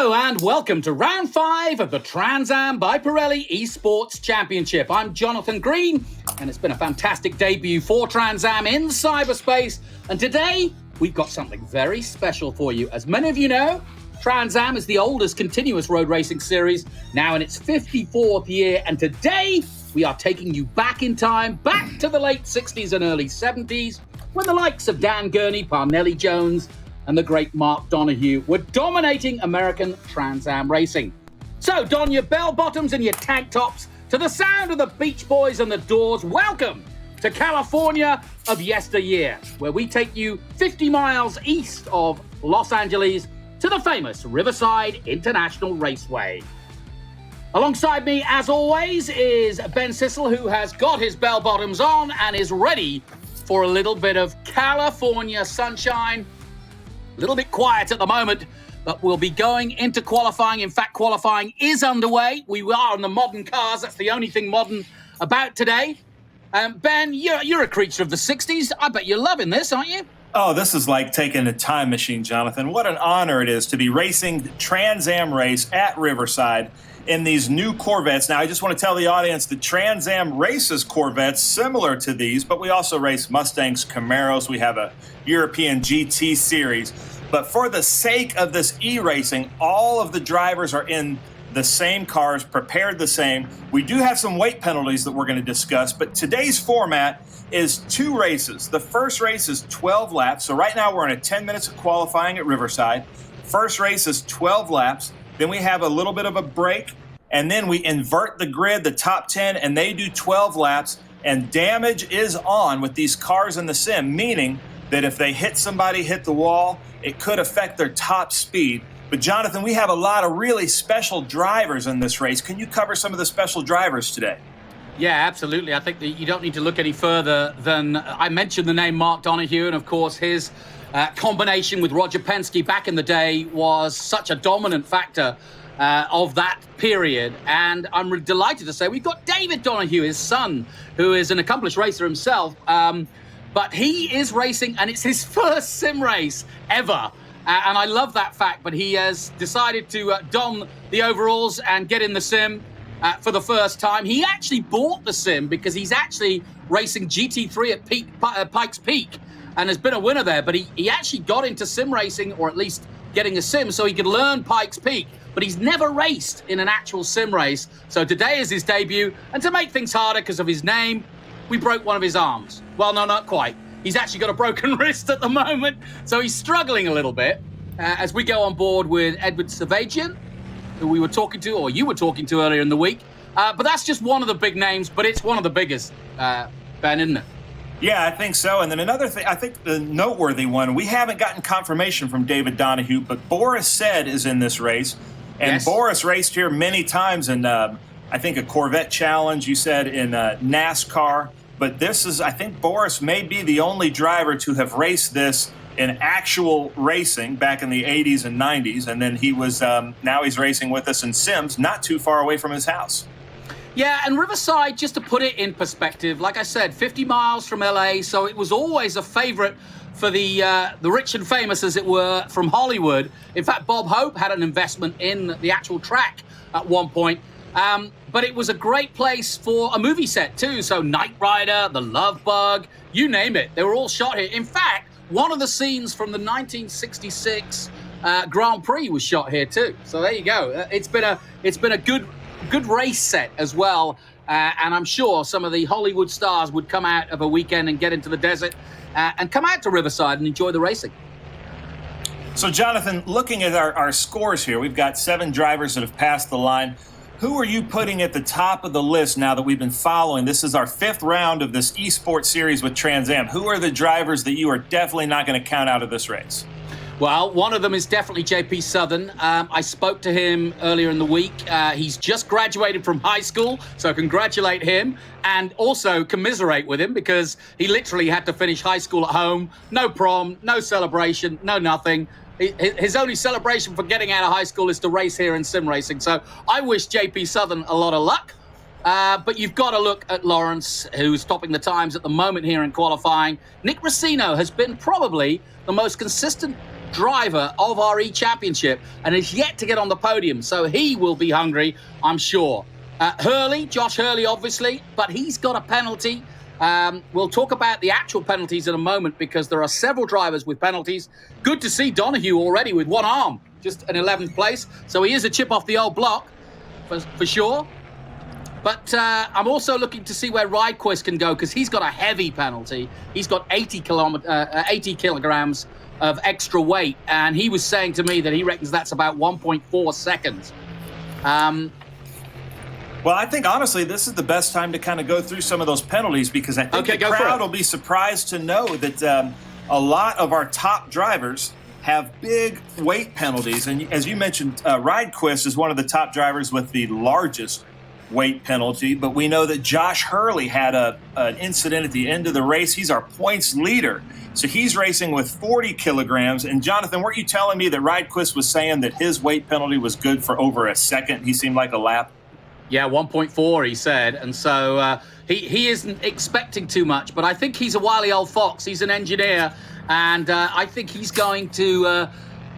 Hello and welcome to round 5 of the Trans Am by Pirelli Esports Championship. I'm Jonathan Green, and it's been a fantastic debut for Trans Am in cyberspace. And today, we've got something very special for you. As many of you know, Trans Am is the oldest continuous road racing series, now in its 54th year. And today, we are taking you back in time, back to the late 60s and early 70s, when the likes of Dan Gurney, Parnelli Jones, and the great Mark Donohue were dominating American Trans Am racing. So don your bell bottoms and your tank tops to the sound of the Beach Boys and the Doors. Welcome to California of yesteryear, where we take you 50 miles east of Los Angeles to the famous Riverside International Raceway. Alongside me, as always, is Ben Sissel, who has got his bell bottoms on and is ready for a little bit of California sunshine. A little bit quiet at the moment, but we'll be going into qualifying. In fact, qualifying is underway. We are on the modern cars. That's the only thing modern about today. Ben, you're a creature of the 60s. I bet you're loving this, aren't you? Oh, this is like taking a time machine, Jonathan. What an honor it is to be racing the Trans Am race at Riverside in these new Corvettes. Now, I just want to tell the audience that Trans Am races Corvettes similar to these, but we also race Mustangs, Camaros. We have a European GT series. But for the sake of this e-racing, all of the drivers are in the same cars, prepared the same. We do have some weight penalties that we're going to discuss, but today's format is 2 races. The first race is 12 laps. So right now we're in 10 minutes of qualifying at Riverside. First race is 12 laps. Then we have a little bit of a break, and then we invert the grid, the top 10, and they do 12 laps. And damage is on with these cars in the sim, meaning that if they hit somebody, hit the wall, it could affect their top speed. But Jonathan, we have a lot of really special drivers in this race. Can you cover some of the special drivers today? Yeah, absolutely. I think that you don't need to look any further than I mentioned the name Mark Donohue, and of course his combination with Roger Penske back in the day was such a dominant factor of that period. And I'm delighted to say we've got David Donohue, his son, who is an accomplished racer himself. But he is racing, and it's his first sim race ever. And I love that fact, but he has decided to don the overalls and get in the sim for the first time. He actually bought the sim because he's actually racing GT3 at Pikes Peak and has been a winner there. But he actually got into sim racing, or at least getting a sim, so he could learn Pikes Peak. But he's never raced in an actual sim race. So today is his debut. And to make things harder because of his name, we broke one of his arms. Well, no, not quite. He's actually got a broken wrist at the moment, so he's struggling a little bit as we go on board with Edward Savagian, who we were talking to, or you were talking to earlier in the week. But that's just one of the big names, but it's one of the biggest, Ben, isn't it? Yeah, I think so. And then another thing, I think the noteworthy one, we haven't gotten confirmation from David Donohue, but Boris Said is in this race. And yes. Boris raced here many times in, I think, a Corvette Challenge, you said, in NASCAR. But this is, I think Boris may be the only driver to have raced this in actual racing back in the 80s and 90s. And then he was, now he's racing with us in sims, not too far away from his house. Yeah, and Riverside, just to put it in perspective, like I said, 50 miles from LA, so it was always a favorite for the rich and famous, as it were, from Hollywood. In fact, Bob Hope had an investment in the actual track at one point. But it was a great place for a movie set too. So Knight Rider, The Love Bug, you name it. They were all shot here. In fact, one of the scenes from the 1966 Grand Prix was shot here too. So there you go. It's been a good race set as well. And I'm sure some of the Hollywood stars would come out of a weekend and get into the desert and come out to Riverside and enjoy the racing. So Jonathan, looking at our scores here, we've got 7 drivers that have passed the line. Who are you putting at the top of the list now that we've been following? This is our 5th round of this esports series with Trans Am. Who are the drivers that you are definitely not going to count out of this race? Well, one of them is definitely JP Southern. I spoke to him earlier in the week. He's just graduated from high school, so congratulate him and also commiserate with him because he literally had to finish high school at home. No prom, no celebration, no nothing. His only celebration for getting out of high school is to race here in sim racing. So I wish JP Southern a lot of luck. But you've got to look at Lawrence, who's topping the times at the moment here in qualifying. Nick Racino has been probably the most consistent driver of our E-Championship and is yet to get on the podium. So he will be hungry, I'm sure. Josh Hurley, obviously, but he's got a penalty. We'll talk about the actual penalties in a moment because there are several drivers with penalties. Good to see Donahue already with one arm, just an 11th place. So he is a chip off the old block, for sure. But I'm also looking to see where Ridequist can go because he's got a heavy penalty. He's got 80 kilograms of extra weight, and he was saying to me that he reckons that's about 1.4 seconds. Well, I think, honestly, this is the best time to kind of go through some of those penalties because I think the crowd will be surprised to know that a lot of our top drivers have big weight penalties. And as you mentioned, Ridequist is one of the top drivers with the largest weight penalty. But we know that Josh Hurley had an incident at the end of the race. He's our points leader. So he's racing with 40 kilograms. And, Jonathan, weren't you telling me that Ridequist was saying that his weight penalty was good for over a second? He seemed like a lap. Yeah, 1.4, he said. And so he isn't expecting too much, but I think he's a wily old fox. He's an engineer, and I think he's going to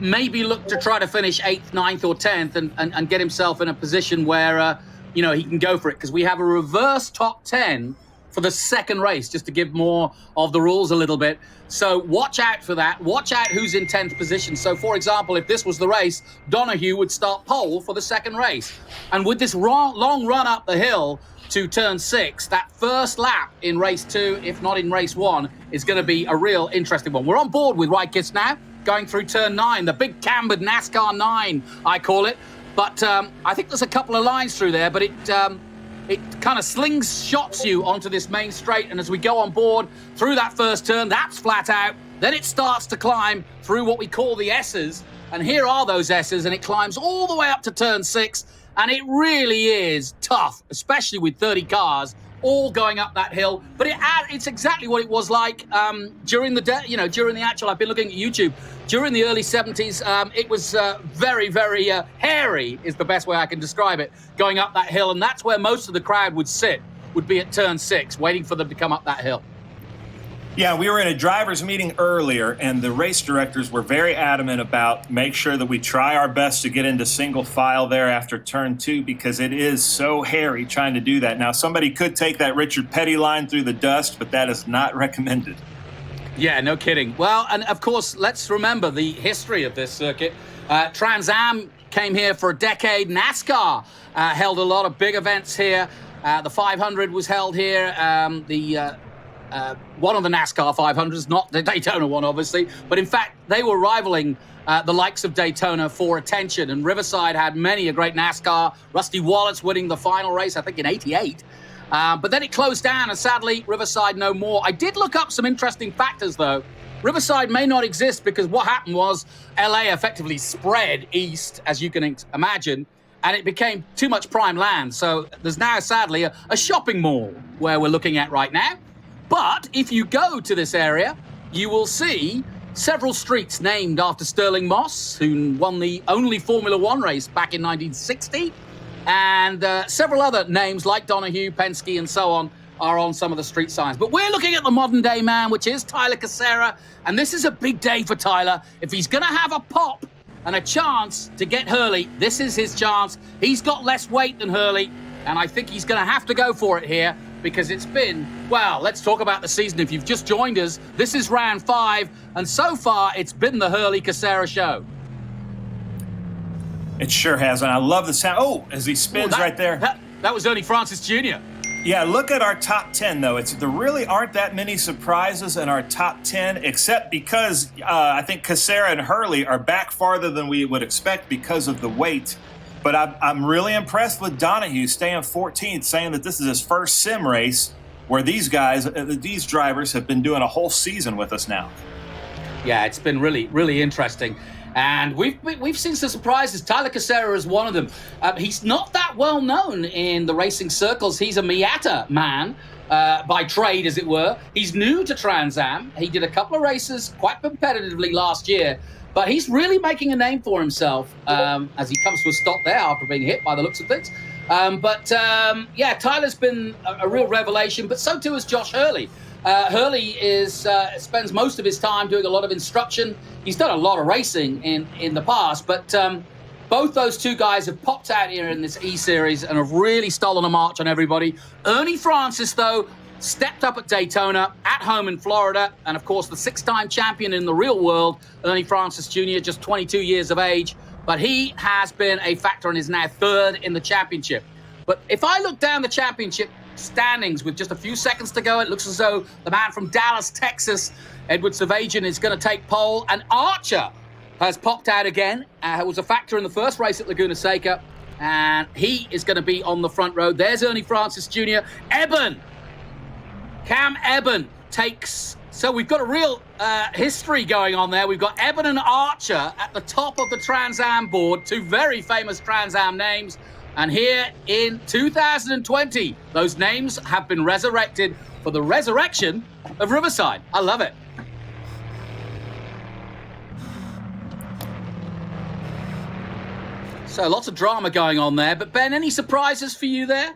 maybe look to try to finish 8th, 9th, or 10th and get himself in a position where, he can go for it. Because we have a reverse top 10 for the second race, just to give more of the rules a little bit. So watch out for that. Watch out who's in 10th position. So, for example, if this was the race, Donahue would start pole for the second race. And with this long run up the hill to turn 6, that first lap in race 2, if not in race 1, is going to be a real interesting one. We're on board with Ridequist now, going through turn 9, the big cambered NASCAR 9, I call it. But I think there's a couple of lines through there, but it kind of slingshots you onto this main straight. And as we go on board through that first turn, that's flat out. Then it starts to climb through what we call the S's. And here are those S's, and it climbs all the way up to turn 6. And it really is tough, especially with 30 cars all going up that hill. But it's exactly what it was like during the day, during the actual, I've been looking at YouTube, during the early 70s, it was very, very hairy is the best way I can describe it, going up that hill. And that's where most of the crowd would be at turn 6, waiting for them to come up that hill. Yeah, we were in a driver's meeting earlier, and the race directors were very adamant about make sure that we try our best to get into single file there after turn 2 because it is so hairy trying to do that. Now, somebody could take that Richard Petty line through the dust, but that is not recommended. Yeah, no kidding. Well, and of course, let's remember the history of this circuit. Trans Am came here for a decade. NASCAR held a lot of big events here. The 500 was held here. One of the NASCAR 500s, not the Daytona one, obviously. But in fact, they were rivaling the likes of Daytona for attention. And Riverside had many a great NASCAR. Rusty Wallace winning the final race, I think, in '88. But then it closed down, and sadly, Riverside no more. I did look up some interesting factors, though. Riverside may not exist because what happened was LA effectively spread east, as you can imagine, and it became too much prime land. So there's now, sadly, a shopping mall where we're looking at right now. But if you go to this area, you will see several streets named after Sterling Moss, who won the only Formula One race back in 1960. And several other names like Donahue, Penske, and so on are on some of the street signs. But we're looking at the modern day man, which is Tyler Casera. And this is a big day for Tyler. If he's going to have a pop and a chance to get Hurley, this is his chance. He's got less weight than Hurley, and I think he's going to have to go for it here. Because it's been, well, let's talk about the season. If you've just joined us, this is round 5, and so far it's been the Hurley-Casera show. It sure has, and I love the sound. Oh, as he spins right there. That was Ernie Francis Jr. Yeah, look at our top 10, though. There really aren't that many surprises in our top 10, except because I think Casera and Hurley are back farther than we would expect because of the weight. But I'm really impressed with Donahue staying 14th, saying that this is his first sim race where these drivers have been doing a whole season with us now. Yeah, it's been really, really interesting. And we've seen some surprises. Tyler Casera is one of them. He's not that well known in the racing circles. He's a Miata man by trade, as it were. He's new to Trans Am. He did a couple of races quite competitively last year. But he's really making a name for himself as he comes to a stop there after being hit by the looks of things. Tyler's been a real revelation, but so too is Josh Hurley. Hurley spends most of his time doing a lot of instruction He's done a lot of racing in the past, but both those two guys have popped out here in this E-Series and have really stolen a march on everybody. Ernie Francis, though, stepped up at Daytona, at home in Florida, and of course the 6-time champion in the real world, Ernie Francis Jr., just 22 years of age, but he has been a factor and is now third in the championship. But if I look down the championship standings with just a few seconds to go, it looks as though the man from Dallas, Texas, Edward Savajian, is going to take pole, and Archer has popped out again. Was a factor in the first race at Laguna Seca, and he is going to be on the front row. There's Ernie Francis Jr. Cam Eben takes... So we've got a real history going on there. We've got Eben and Archer at the top of the Trans Am board, two very famous Trans Am names. And here in 2020, those names have been resurrected for the resurrection of Riverside. I love it. So lots of drama going on there. But Ben, any surprises for you there?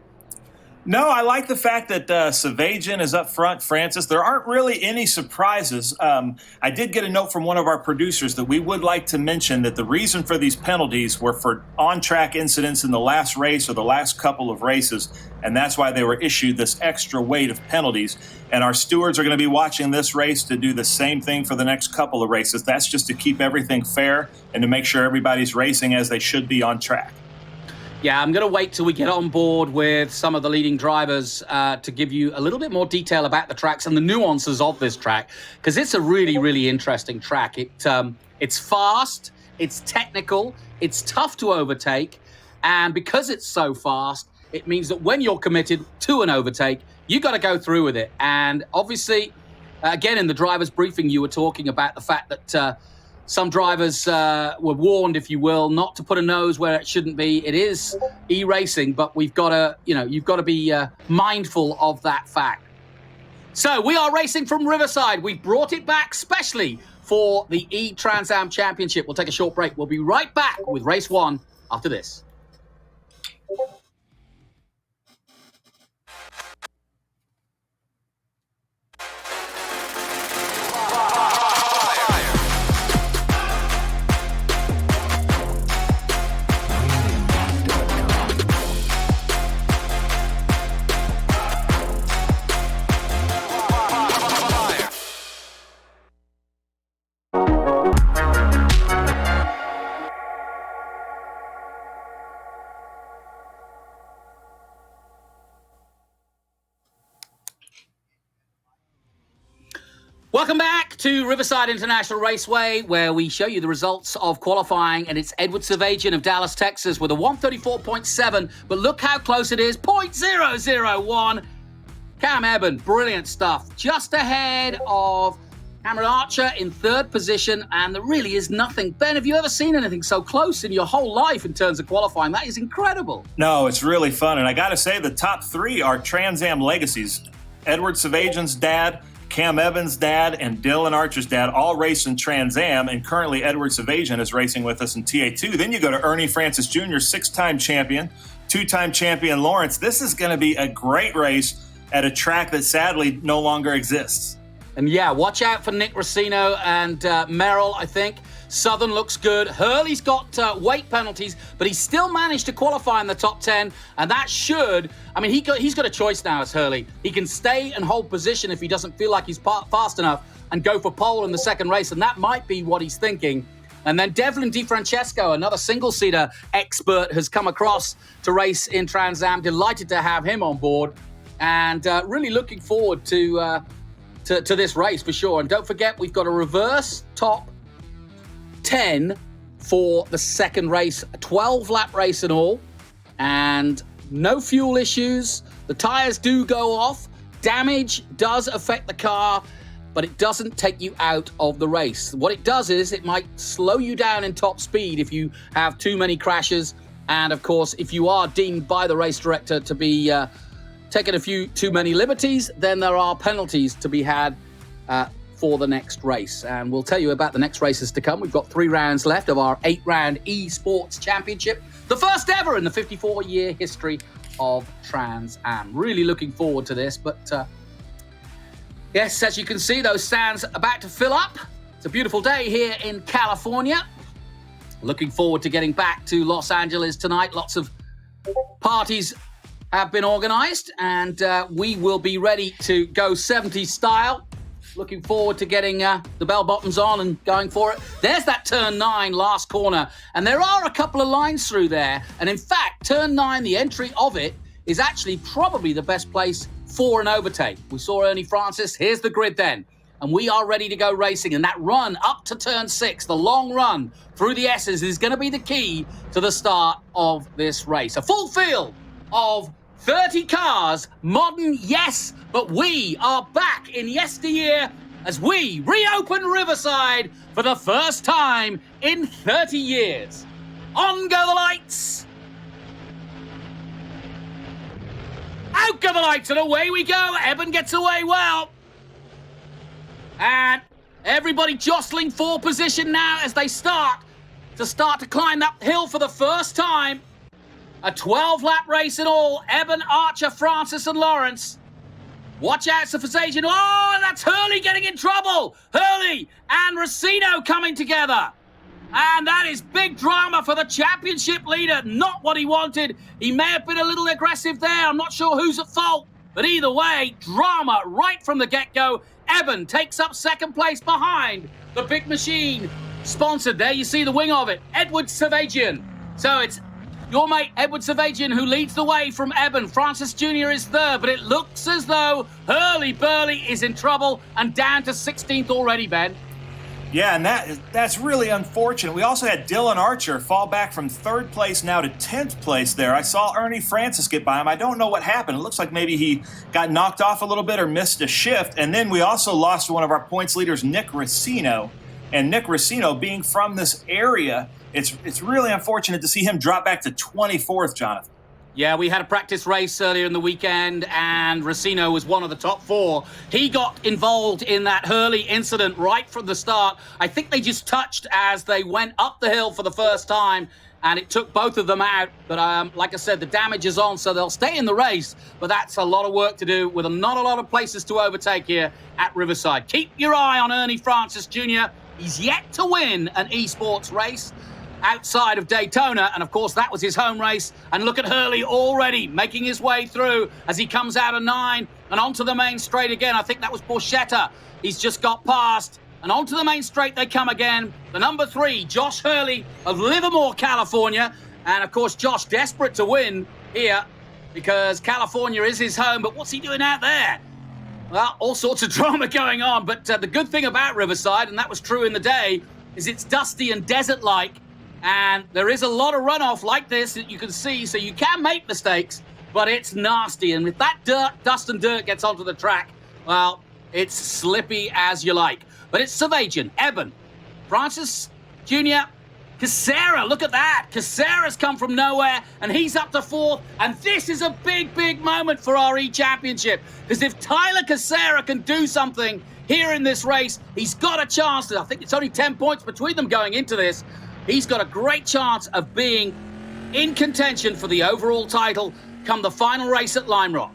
No, I like the fact that Savajian is up front, Francis. There aren't really any surprises. I did get a note from one of our producers that we would like to mention that the reason for these penalties were for on-track incidents in the last race or the last couple of races, and that's why they were issued this extra weight of penalties. And our stewards are going to be watching this race to do the same thing for the next couple of races. That's just to keep everything fair and to make sure everybody's racing as they should be on track. Yeah, I'm going to wait till we get on board with some of the leading drivers to give you a little bit more detail about the tracks and the nuances of this track, because it's a really, really interesting track. It's fast, it's technical, it's tough to overtake, and because it's so fast, it means that when you're committed to an overtake, you got to go through with it. And obviously, again, in the driver's briefing, you were talking about the fact that some drivers were warned, if you will, not to put a nose where it shouldn't be. It is e-racing, but we've got to, you've got to be mindful of that fact. So we are racing from Riverside. We've brought it back specially for the E-Trans Am Championship. We'll take a short break. We'll be right back with race one after this. Welcome back to Riverside International Raceway, where we show you the results of qualifying, and it's Edward Savajian of Dallas, Texas, with a 134.7, but look how close it is, 0.001. Cam Eben, brilliant stuff, just ahead of Cameron Archer in third position, and there really is nothing. Ben, have you ever seen anything so close in your whole life in terms of qualifying? That is incredible. No, it's really fun, and I got to say the top three are Trans Am legacies. Edward Savajian's dad, Cam Evans' dad, and Dylan Archer's dad all race in Trans Am, and currently Edward Savajian is racing with us in TA2. Then you go to Ernie Francis Jr., 6-time champion, 2-time champion Lawrence. This is going to be a great race at a track that sadly no longer exists. And yeah, watch out for Nick Racino and Merrill, I think. Southern looks good. Hurley's got weight penalties, but he's still managed to qualify in the top 10, and that should... I mean, he's got a choice now as Hurley. He can stay and hold position if he doesn't feel like he's fast enough and go for pole in the second race, and that might be what he's thinking. And then Devlin DiFrancesco, another single-seater expert, has come across to race in Trans Am. Delighted to have him on board, and really looking forward to this race for sure. And don't forget, we've got a reverse top 10 for the second race, a 12-lap race in all, and no fuel issues. The tires do go off. Damage does affect the car, but it doesn't take you out of the race. What it does is it might slow you down in top speed if you have too many crashes, and of course, if you are deemed by the race director to be taking a few too many liberties, then there are penalties to be had for the next race. And we'll tell you about the next races to come. We've got 3 rounds left of our 8-round Esports Championship, the first ever in the 54-year history of Trans Am. Really looking forward to this, but yes, as you can see, those stands are about to fill up. It's a beautiful day here in California. Looking forward to getting back to Los Angeles tonight. Lots of parties have been organized, and we will be ready to go 70s style. Looking forward to getting the bell bottoms on and going for it. There's that turn 9 last corner, and there are a couple of lines through there. And in fact, turn 9, the entry of it, is actually probably the best place for an overtake. We saw Ernie Francis. Here's the grid then. And we are ready to go racing. And that run up to turn 6, the long run through the S's, is going to be the key to the start of this race. A full field of 30 cars, modern, yes, but we are back in yesteryear as we reopen Riverside for the first time in 30 years. On go the lights. Out go the lights, and away we go. Eben gets away well. And everybody jostling for position now as they start to climb that hill for the first time. A 12-lap race in all. Eben, Archer, Francis, and Lawrence. Watch out for Sajan. Oh, that's Hurley getting in trouble. Hurley and Racino coming together. And that is big drama for the championship leader. Not what he wanted. He may have been a little aggressive there. I'm not sure who's at fault. But either way, drama right from the get-go. Eben takes up second place behind the big machine. Sponsored there, you see the wing of it. Edward Savagian. So it's your mate Edward Savagian who leads the way from Eben. Francis Jr. is third, but it looks as though Hurley Burley is in trouble and down to 16th already, Ben. Yeah, and that's really unfortunate. We also had Dylan Archer fall back from 3rd place now to 10th place there. I saw Ernie Francis get by him. I don't know what happened. It looks like maybe he got knocked off a little bit or missed a shift. And then we also lost one of our points leaders, Nick Racino. And Nick Racino, being from this area, it's really unfortunate to see him drop back to 24th, Jonathan. Yeah, we had a practice race earlier in the weekend, and Racino was one of the top 4. He got involved in that Hurley incident right from the start. I think they just touched as they went up the hill for the first time, and it took both of them out. But like I said, the damage is on, so they'll stay in the race. But that's a lot of work to do with not a lot of places to overtake here at Riverside. Keep your eye on Ernie Francis Jr. He's yet to win an esports race outside of Daytona, and of course that was his home race. And look at Hurley already making his way through as he comes out of 9 and onto the main straight again. I think that was Borchetta. He's just got past, and onto the main straight they come again. The number 3, Josh Hurley of Livermore, California. And of course Josh desperate to win here because California is his home, but what's he doing out there? Well, all sorts of drama going on, but the good thing about Riverside, and that was true in the day, is it's dusty and desert-like. And there is a lot of runoff like this that you can see, so you can make mistakes, but it's nasty. And if that dust and dirt gets onto the track, well, it's slippy as you like. But it's Savagian, Eben, Francis Jr., Casera, look at that. Casera's come from nowhere, and he's up to 4th. And this is a big, big moment for our E-Championship. Because if Tyler Casera can do something here in this race, he's got a chance. I think it's only 10 points between them going into this. He's got a great chance of being in contention for the overall title come the final race at Lime Rock.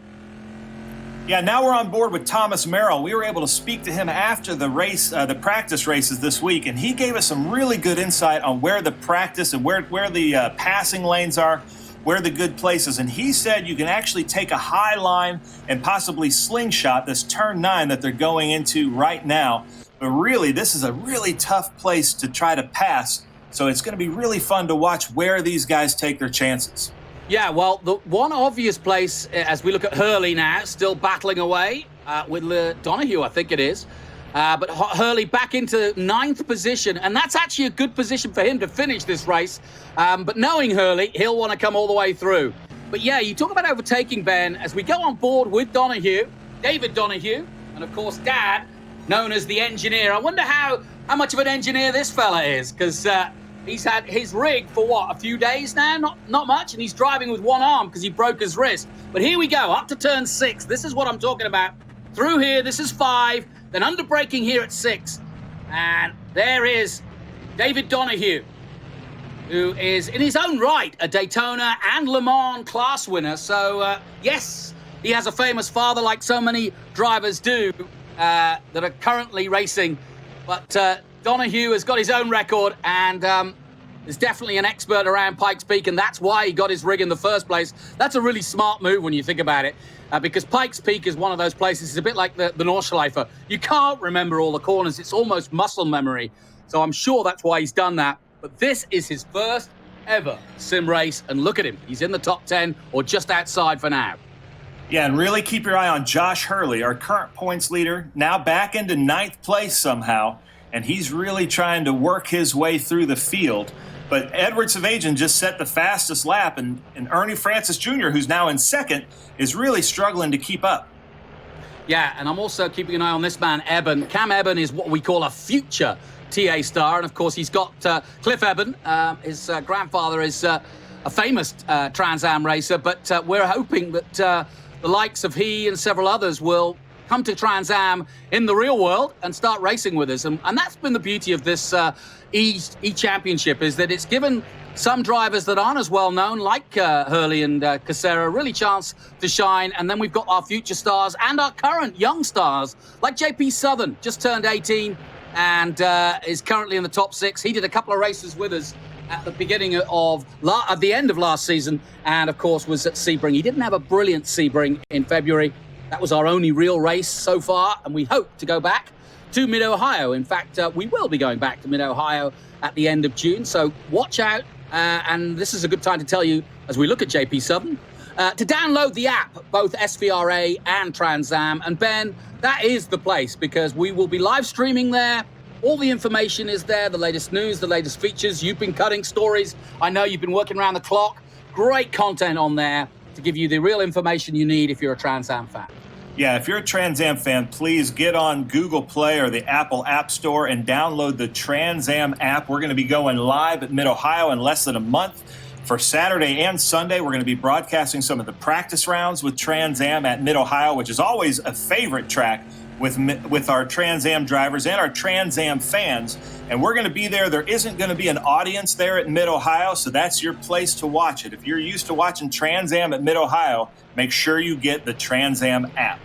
Yeah, now we're on board with Thomas Merrill. We were able to speak to him after the race, the practice races this week, and he gave us some really good insight on where the practice and where the passing lanes are, where the good places. And he said you can actually take a high line and possibly slingshot this turn 9 that they're going into right now. But really, this is a really tough place to try to pass. So it's going to be really fun to watch where these guys take their chances. Yeah, well, the one obvious place, as we look at Hurley now, still battling away with Donahue, I think it is. But Hurley back into 9th position, and that's actually a good position for him to finish this race. But knowing Hurley, he'll want to come all the way through. But yeah, you talk about overtaking, Ben, as we go on board with Donahue, David Donahue, and of course Dad, known as the engineer. I wonder how much of an engineer this fella is, because he's had his rig for what, a few days now? Not much, and he's driving with one arm because he broke his wrist. But here we go, up to turn 6. This is what I'm talking about. Through here, this is 5, then under braking here at 6. And there is David Donahue, who is in his own right a Daytona and Le Mans class winner. So, yes, he has a famous father like so many drivers do that are currently racing. But Donahue has got his own record and is definitely an expert around Pikes Peak, and that's why he got his rig in the first place. That's a really smart move when you think about it, because Pikes Peak is one of those places, it's a bit like the Nordschleife. You can't remember all the corners. It's almost muscle memory. So I'm sure that's why he's done that. But this is his first ever sim race, and look at him. He's in the top 10 or just outside for now. Yeah, and really keep your eye on Josh Hurley, our current points leader, now back into 9th place somehow, and he's really trying to work his way through the field. But Edward Savajian just set the fastest lap, and Ernie Francis Jr., who's now in 2nd, is really struggling to keep up. Yeah, and I'm also keeping an eye on this man, Eben. Cam Eben is what we call a future TA star, and of course he's got Cliff Eben. His grandfather is a famous Trans Am racer, but we're hoping that the likes of he and several others will come to Trans Am in the real world and start racing with us. And that's been the beauty of this E-Championship, is that it's given some drivers that aren't as well known, like Hurley and Casera, really chance to shine. And then we've got our future stars and our current young stars, like JP Southern, just turned 18 and is currently in the top 6. He did a couple of races with us at the beginning of at the end of last season, and of course was at Sebring. He didn't have a brilliant Sebring in February. That was our only real race so far, and we hope to go back to Mid-Ohio. In fact, we will be going back to Mid-Ohio at the end of June, so watch out. And this is a good time to tell you, as we look at JP Southern, to download the app, both SVRA and Trans Am. And Ben, that is the place, because we will be live streaming there. All the information is there, the latest news, the latest features. You've been cutting stories. I know you've been working around the clock. Great content on there to give you the real information you need if you're a Trans Am fan. Yeah, if you're a Trans Am fan, please get on Google Play or the Apple App Store and download the Trans Am app. We're going to be going live at Mid-Ohio in less than a month. For Saturday and Sunday, we're going to be broadcasting some of the practice rounds with Trans Am at Mid-Ohio, which is always a favorite track with our Trans Am drivers and our Trans Am fans. And we're going to be there. There isn't going to be an audience there at Mid-Ohio, so that's your place to watch it. If you're used to watching Trans Am at Mid-Ohio, make sure you get the Trans Am app.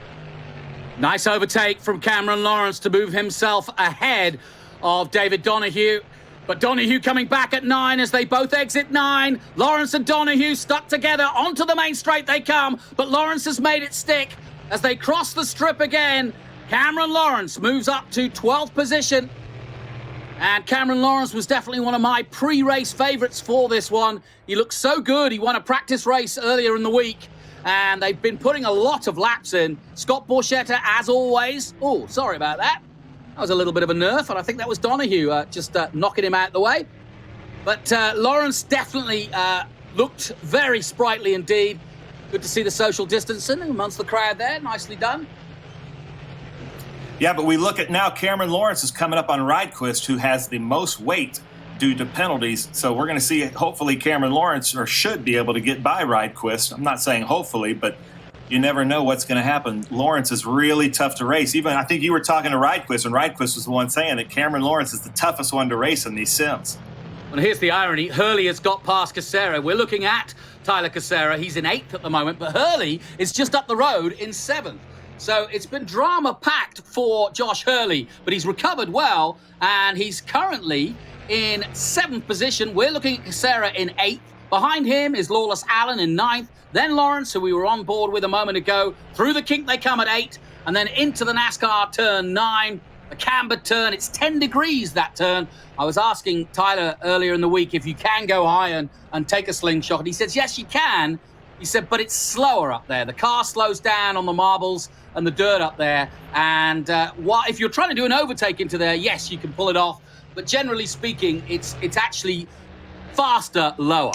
Nice overtake from Cameron Lawrence to move himself ahead of David Donahue. But Donahue coming back at 9 as they both exit 9. Lawrence and Donahue stuck together. Onto the main straight they come, but Lawrence has made it stick as they cross the strip again. Cameron Lawrence moves up to 12th position. And Cameron Lawrence was definitely one of my pre-race favorites for this one. He looked so good. He won a practice race earlier in the week, and they've been putting a lot of laps in. Scott Borchetta, as always. Oh, sorry about that. That was a little bit of a nerf, and I think that was Donahue just knocking him out the way. But Lawrence definitely looked very sprightly indeed. Good to see the social distancing amongst the crowd there. Nicely done. Yeah, but we look at now, Cameron Lawrence is coming up on Ridequist, who has the most weight due to penalties. So we're going to see, hopefully, Cameron Lawrence, or should be able to get by Ridequist. I'm not saying hopefully, but you never know what's going to happen. Lawrence is really tough to race. Even I think you were talking to Ridequist, and Ridequist was the one saying that Cameron Lawrence is the toughest one to race in these sims. Well, here's the irony. Hurley has got past Casera. We're looking at Tyler Casera. He's in 8th at the moment, but Hurley is just up the road in 7th. So it's been drama-packed for Josh Hurley, but he's recovered well, and he's currently in 7th position. We're looking at Casera in 8th. Behind him is Lawless Allen in 9th. Then Lawrence, who we were on board with a moment ago. Through the kink they come at 8, and then into the NASCAR turn 9. A cambered turn. It's 10 degrees, that turn. I was asking Tyler earlier in the week if you can go high and take a slingshot, and he says, yes, you can. He said, but it's slower up there. The car slows down on the marbles and the dirt up there. And if you're trying to do an overtake into there, yes, you can pull it off. But generally speaking, it's actually faster lower.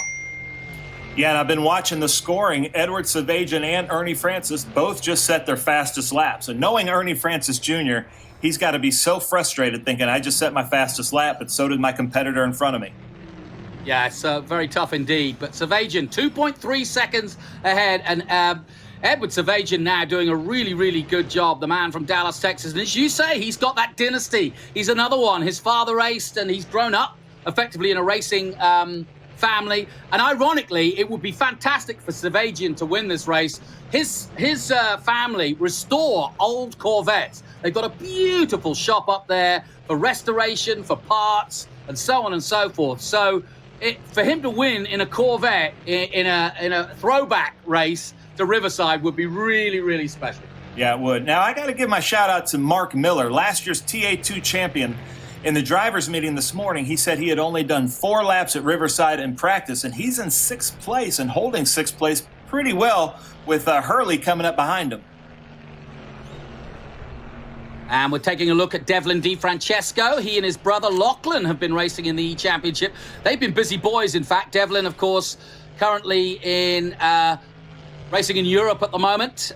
Yeah, and I've been watching the scoring. Edward Savajian and Ernie Francis both just set their fastest laps. And knowing Ernie Francis Jr., he's got to be so frustrated thinking, I just set my fastest lap, but so did my competitor in front of me. Yeah, it's very tough indeed. But Savajian, 2.3 seconds ahead. And Edward Savajian now doing a really, really good job. The man from Dallas, Texas. And as you say, he's got that dynasty. He's another one. His father raced, and he's grown up effectively in a racing family. And ironically, it would be fantastic for Savajian to win this race. His family restore old Corvettes. They've got a beautiful shop up there for restoration, for parts, and so on and so forth. So for him to win in a Corvette in a throwback race to Riverside would be really, really special. Yeah, it would. Now, I got to give my shout out to Mark Miller, last year's TA2 champion. In the drivers' meeting this morning, he said he had only done 4 laps at Riverside in practice, and he's in 6th place and holding 6th place pretty well with Hurley coming up behind him. And we're taking a look at Devlin DiFrancesco. He and his brother Lachlan have been racing in the E-Championship. They've been busy boys, in fact. Devlin, of course, currently in racing in Europe at the moment,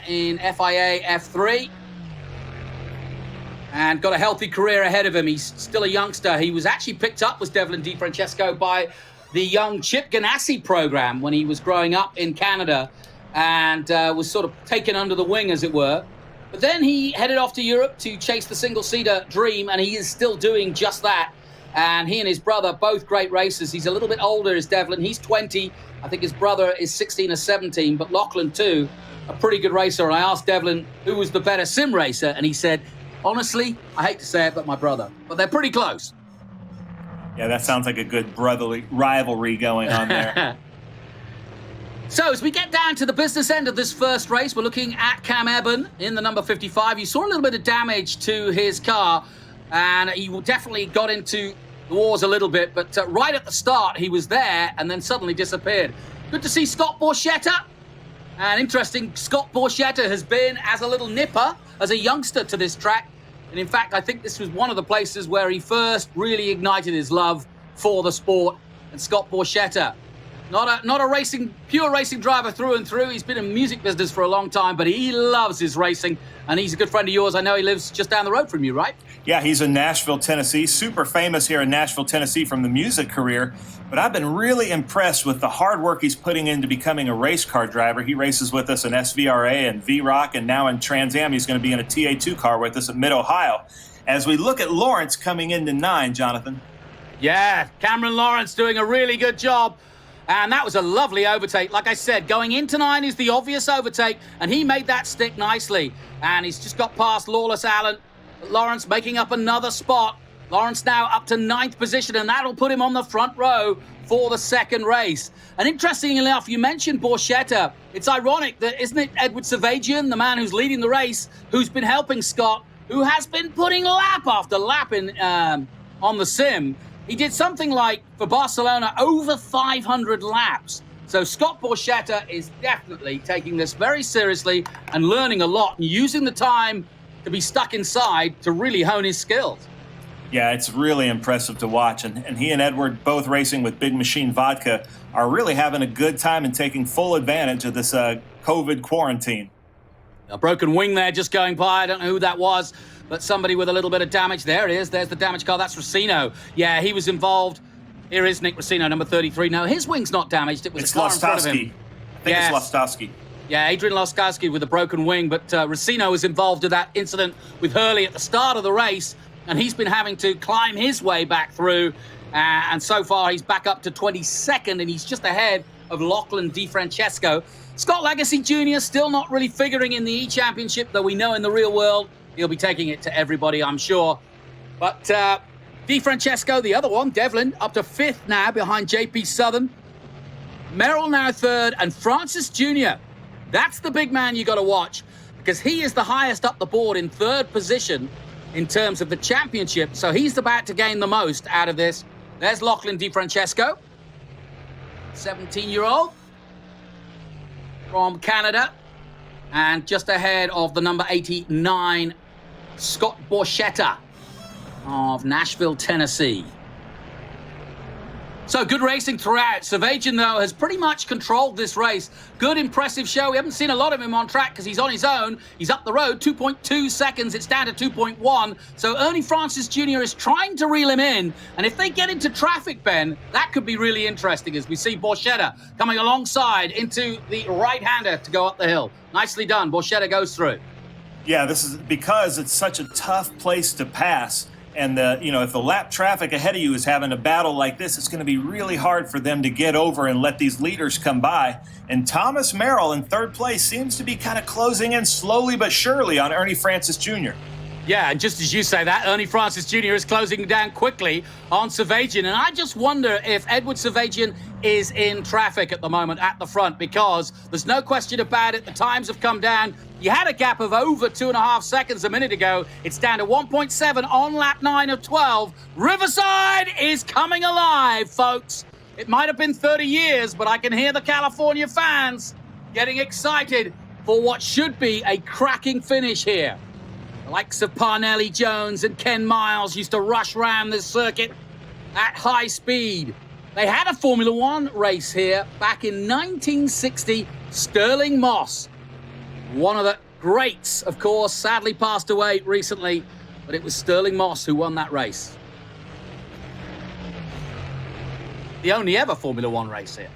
in FIA F3. And got a healthy career ahead of him. He's still a youngster. He was actually picked up, was Devlin DiFrancesco, by the young Chip Ganassi program when he was growing up in Canada, and was sort of taken under the wing, as it were. But then he headed off to Europe to chase the single-seater dream, and he is still doing just that. And he and his brother, both great racers. He's a little bit older, is Devlin. He's 20. I think his brother is 16 or 17, but Lachlan, too, a pretty good racer. And I asked Devlin who was the better sim racer, and he said, honestly, I hate to say it, but my brother. But they're pretty close. Yeah, that sounds like a good brotherly rivalry going on there. So as we get down to the business end of this first race, we're looking at Cam Eben in the number 55. You saw a little bit of damage to his car, and he definitely got into the wars a little bit, but right at the start, he was there and then suddenly disappeared. Good to see Scott Borchetta. And interesting, Scott Borchetta has been as a little nipper, as a youngster to this track. And in fact, I think this was one of the places where he first really ignited his love for the sport. And Scott Borchetta, not a pure racing driver through and through. He's been in music business for a long time, but he loves his racing. And he's a good friend of yours. I know he lives just down the road from you, right? Yeah, he's in Nashville, Tennessee. Super famous here in Nashville, Tennessee from the music career. But I've been really impressed with the hard work he's putting into becoming a race car driver. He races with us in SVRA and V-Rock, and now in Trans Am, he's going to be in a TA2 car with us at Mid-Ohio. As we look at Lawrence coming into 9, Jonathan. Yeah, Cameron Lawrence doing a really good job. And that was a lovely overtake. Like I said, going into 9 is the obvious overtake, and he made that stick nicely. And he's just got past Lawless Allen. Lawrence making up another spot. Lawrence now up to 9th position, and that'll put him on the front row for the second race. And interestingly enough, you mentioned Borchetta. It's ironic that, isn't it, Edward Savagian, the man who's leading the race, who's been helping Scott, who has been putting lap after lap on the sim. He did something like, for Barcelona, over 500 laps. So Scott Borchetta is definitely taking this very seriously and learning a lot and using the time to be stuck inside to really hone his skills. Yeah, it's really impressive to watch. And he and Edward, both racing with Big Machine Vodka, are really having a good time and taking full advantage of this COVID quarantine. A broken wing there just going by. I don't know who that was, but somebody with a little bit of damage. There it is. There's the damage car. That's Racino. Yeah, he was involved. Here is Nick Racino, number 33. No, his wing's not damaged. It was it's a car in front of him. I think it's Lostowski. Yeah, Adrian Lostowski with a broken wing, but Racino was involved in that incident with Hurley at the start of the race, and he's been having to climb his way back through, and so far he's back up to 22nd, and he's just ahead of Lachlan DiFrancesco. Scott Legacy Jr. still not really figuring in the E-Championship, though we know in the real world he'll be taking it to everybody, I'm sure. But DiFrancesco, the other one, Devlin, up to 5th now behind JP Southern. Merrill now 3rd, and Francis Jr. That's the big man you got to watch, because he is the highest up the board in 3rd position in terms of the championship. So he's about to gain the most out of this. There's Lachlan DiFrancesco, 17-year-old from Canada, and just ahead of the number 89, Scott Borchetta of Nashville, Tennessee. So good racing throughout. Savagian, though, has pretty much controlled this race. Good, impressive show. We haven't seen a lot of him on track because he's on his own. He's up the road, 2.2 seconds. It's down to 2.1. So Ernie Francis Jr. is trying to reel him in. And if they get into traffic, Ben, that could be really interesting as we see Borchetta coming alongside into the right-hander to go up the hill. Nicely done. Borchetta goes through. Yeah, this is because it's such a tough place to pass. And if the lap traffic ahead of you is having a battle like this, it's going to be really hard for them to get over and let these leaders come by. And Thomas Merrill in third place seems to be kind of closing in slowly but surely on Ernie Francis Jr. Yeah, and just as you say that, Ernie Francis Jr. is closing down quickly on Savajian. And I just wonder if Edward Savajian is in traffic at the moment at the front, because there's no question about it. The times have come down. You had a gap of over 2.5 seconds a minute ago. It's down to 1.7 on lap 9 of 12. Riverside is coming alive, folks. It might have been 30 years, but I can hear the California fans getting excited for what should be a cracking finish here. The likes of Parnelli Jones and Ken Miles used to rush around this circuit at high speed. They had a Formula One race here back in 1960. Sterling Moss, one of the greats, of course, sadly passed away recently, but it was Sterling Moss who won that race. The only ever Formula One race here.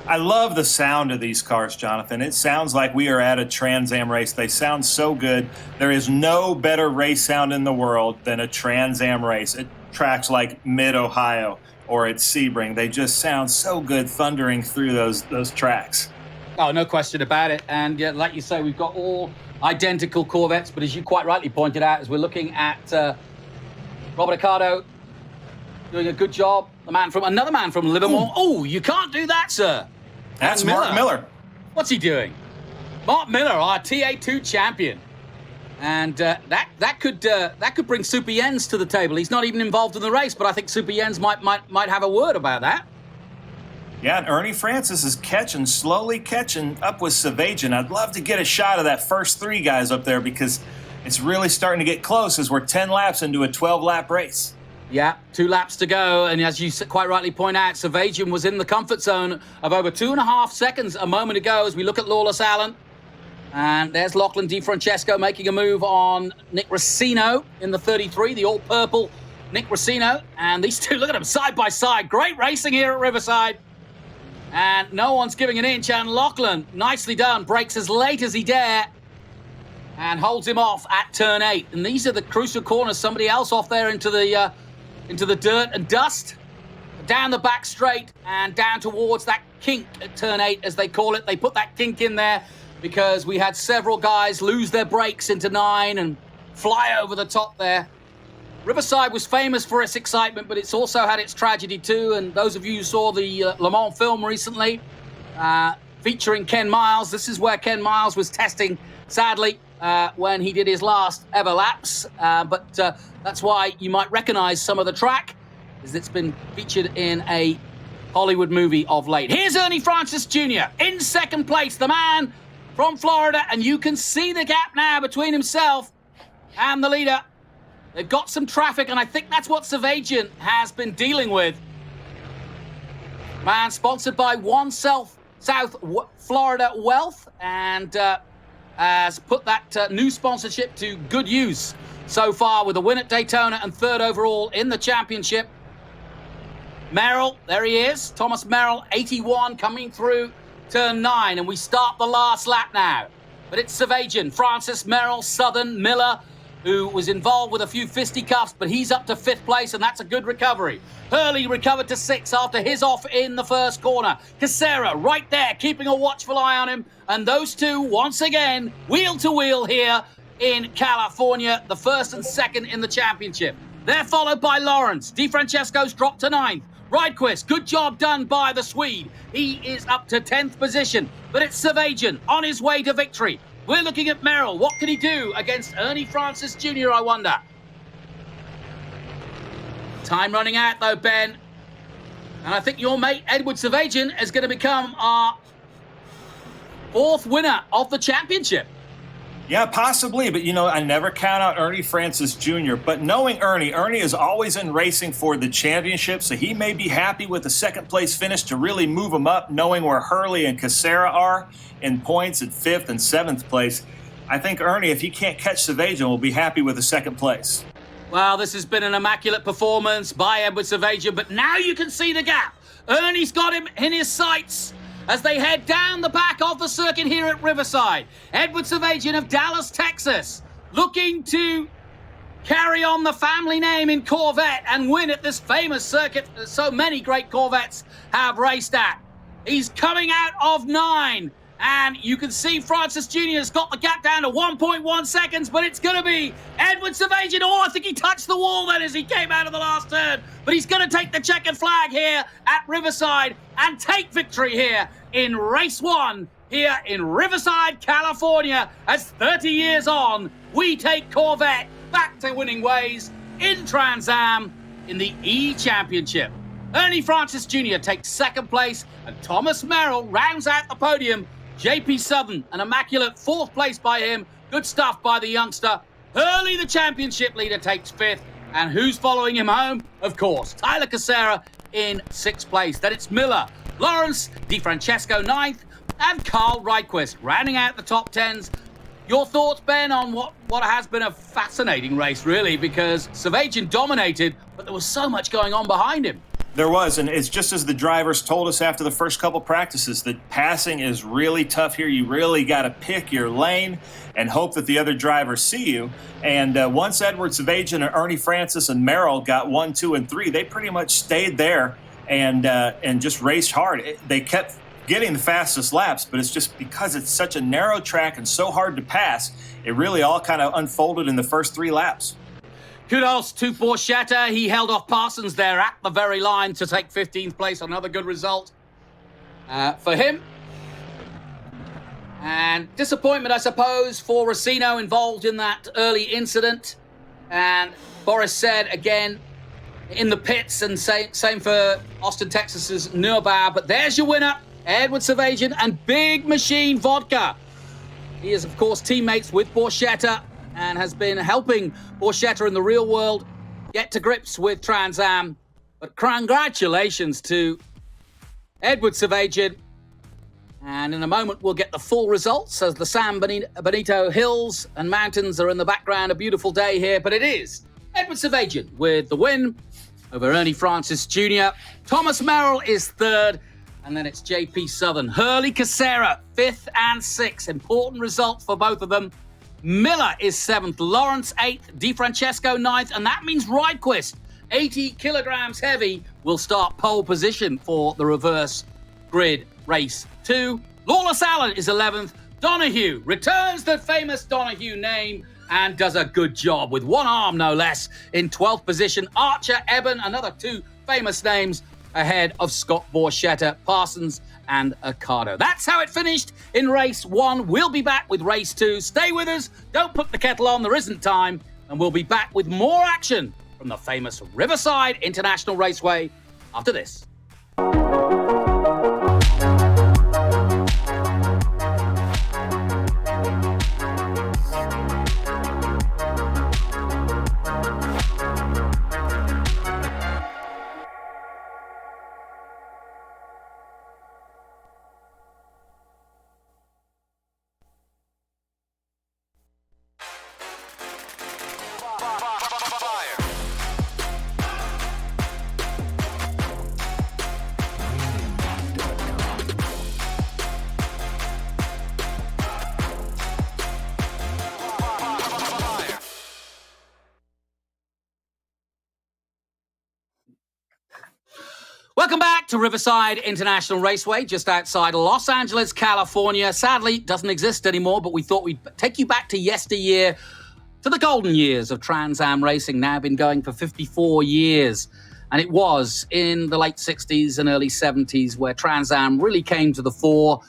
I love the sound of these cars, Jonathan. It sounds like we are at a Trans Am race. They sound so good. There is no better race sound in the world than a Trans Am race at tracks like Mid-Ohio or at Sebring. They just sound so good thundering through those tracks. Oh, no question about it. And like you say, we've got all identical Corvettes, but as you quite rightly pointed out, as we're looking at Robert Ricardo doing a good job, another man from Livermore. Oh, you can't do that, sir. That's Mark Miller. What's he doing? Mark Miller, our TA2 champion. And that could bring Super Jens to the table. He's not even involved in the race, but I think Super Jens might have a word about that. Yeah, and Ernie Francis is slowly catching up with Savajian. I'd love to get a shot of that first three guys up there, because it's really starting to get close as we're 10 laps into a 12-lap race. Yeah, 2 laps to go, and as you quite rightly point out, Savajian was in the comfort zone of over 2.5 seconds a moment ago as we look at Lawless Allen. And there's Lachlan DiFrancesco making a move on Nick Racino in the 33, the all-purple Nick Racino. And these two, look at them, side by side. Great racing here at Riverside. And no one's giving an inch, and Lachlan, nicely done, brakes as late as he dare and holds him off at turn 8. And these are the crucial corners. Somebody else off there into the dirt and dust, down the back straight and down towards that kink at turn 8, as they call it. They put that kink in there because we had several guys lose their brakes into 9 and fly over the top there. Riverside was famous for its excitement, but it's also had its tragedy too. And those of you who saw the Le Mans film recently, featuring Ken Miles, this is where Ken Miles was testing, sadly, when he did his last ever laps. But that's why you might recognize some of the track, as it's been featured in a Hollywood movie of late. Here's Ernie Francis Jr. in second place, the man from Florida, and you can see the gap now between himself and the leader. They've got some traffic, and I think that's what Savajian has been dealing with. Man, sponsored by One South Florida Wealth, and has put that new sponsorship to good use so far, with a win at Daytona and 3rd overall in the championship. Merrill, there he is. Thomas Merrill, 81, coming through turn 9, and we start the last lap now. But it's Savajian, Francis, Merrill, Southern, Miller, who was involved with a few fisticuffs, but he's up to 5th place, and that's a good recovery. Hurley recovered to 6th after his off in the first corner. Casera right there, keeping a watchful eye on him. And those two, once again, wheel to wheel here in California, the 1st and 2nd in the championship. They're followed by Lawrence. DiFrancesco's dropped to 9th. Rydquist, good job done by the Swede. He is up to 10th position, but it's Savajian on his way to victory. We're looking at Merrill. What can he do against Ernie Francis Jr., I wonder? Time running out, though, Ben. And I think your mate, Edward Savajian, is going to become our 4th winner of the championship. Yeah, possibly. But, I never count out Ernie Francis Jr. But knowing Ernie is always in racing for the championship, so he may be happy with the 2nd place finish to really move him up, knowing where Hurley and Casera are in points at 5th and 7th place. I think Ernie, if he can't catch Savajian, will be happy with the 2nd place. Well, this has been an immaculate performance by Edward Savajian, but now you can see the gap. Ernie's got him in his sights as they head down the back of the circuit here at Riverside. Edward Savajian of Dallas, Texas, looking to carry on the family name in Corvette and win at this famous circuit that so many great Corvettes have raced at. He's coming out of 9. And you can see Francis Jr. has got the gap down to 1.1 seconds, but it's going to be Edward Savagian. Oh, I think he touched the wall then as he came out of the last turn. But he's going to take the checkered flag here at Riverside and take victory here in race 1 here in Riverside, California. As 30 years on, we take Corvette back to winning ways in Trans Am in the E-Championship. Ernie Francis Jr. takes second place, and Thomas Merrill rounds out the podium. JP Southern, an immaculate 4th place by him. Good stuff by the youngster. Hurley, the championship leader, takes 5th. And who's following him home? Of course, Tyler Casera in 6th place. Then it's Miller, Lawrence, DiFrancesco 9th, and Carl Reitquist rounding out the top 10s. Your thoughts, Ben, on what has been a fascinating race, really, because Savagian dominated, but there was so much going on behind him. There was, and it's just as the drivers told us after the first couple practices, that passing is really tough here. You really got to pick your lane and hope that the other drivers see you. And once Edward Savagian and Ernie Francis and Merrill got 1, 2, and 3, they pretty much stayed there and just raced hard. They kept getting the fastest laps, but it's just because it's such a narrow track and so hard to pass, it really all kind of unfolded in the first 3 laps. Kudos to Borchetta. He held off Parsons there at the very line to take 15th place. Another good result for him. And disappointment, I suppose, for Racino involved in that early incident. And Boris said, again, in the pits, and same for Austin, Texas's Neubauer. But there's your winner, Edward Savagian and Big Machine Vodka. He is, of course, teammates with Borchetta and has been helping Borchetta in the real world get to grips with Trans Am. But congratulations to Edward Savagian. And in a moment, we'll get the full results as the San Benito Hills and Mountains are in the background. A beautiful day here, but it is Edward Savagian with the win over Ernie Francis Jr. Thomas Merrill is 3rd, and then it's JP Southern. Hurley Casera, 5th and 6th. Important result for both of them. Miller is 7th, Lawrence 8th, DiFrancesco 9th, and that means Reitquist, 80 kilograms heavy, will start pole position for the reverse grid race 2. Lawless Allen is 11th. Donahue returns the famous Donahue name and does a good job with one arm, no less, in 12th position. Archer, Eben, another 2 famous names ahead of Scott Borchetta, Parsons, and Ocado. That's how it finished in race 1. We'll be back with race 2. Stay with us. Don't put the kettle on. There isn't time. And we'll be back with more action from the famous Riverside International Raceway after this. Welcome back to Riverside International Raceway, just outside Los Angeles, California. Sadly, it doesn't exist anymore, but we thought we'd take you back to yesteryear, to the golden years of Trans Am racing, now been going for 54 years. And it was in the late 60s and early 70s where Trans Am really came to the fore.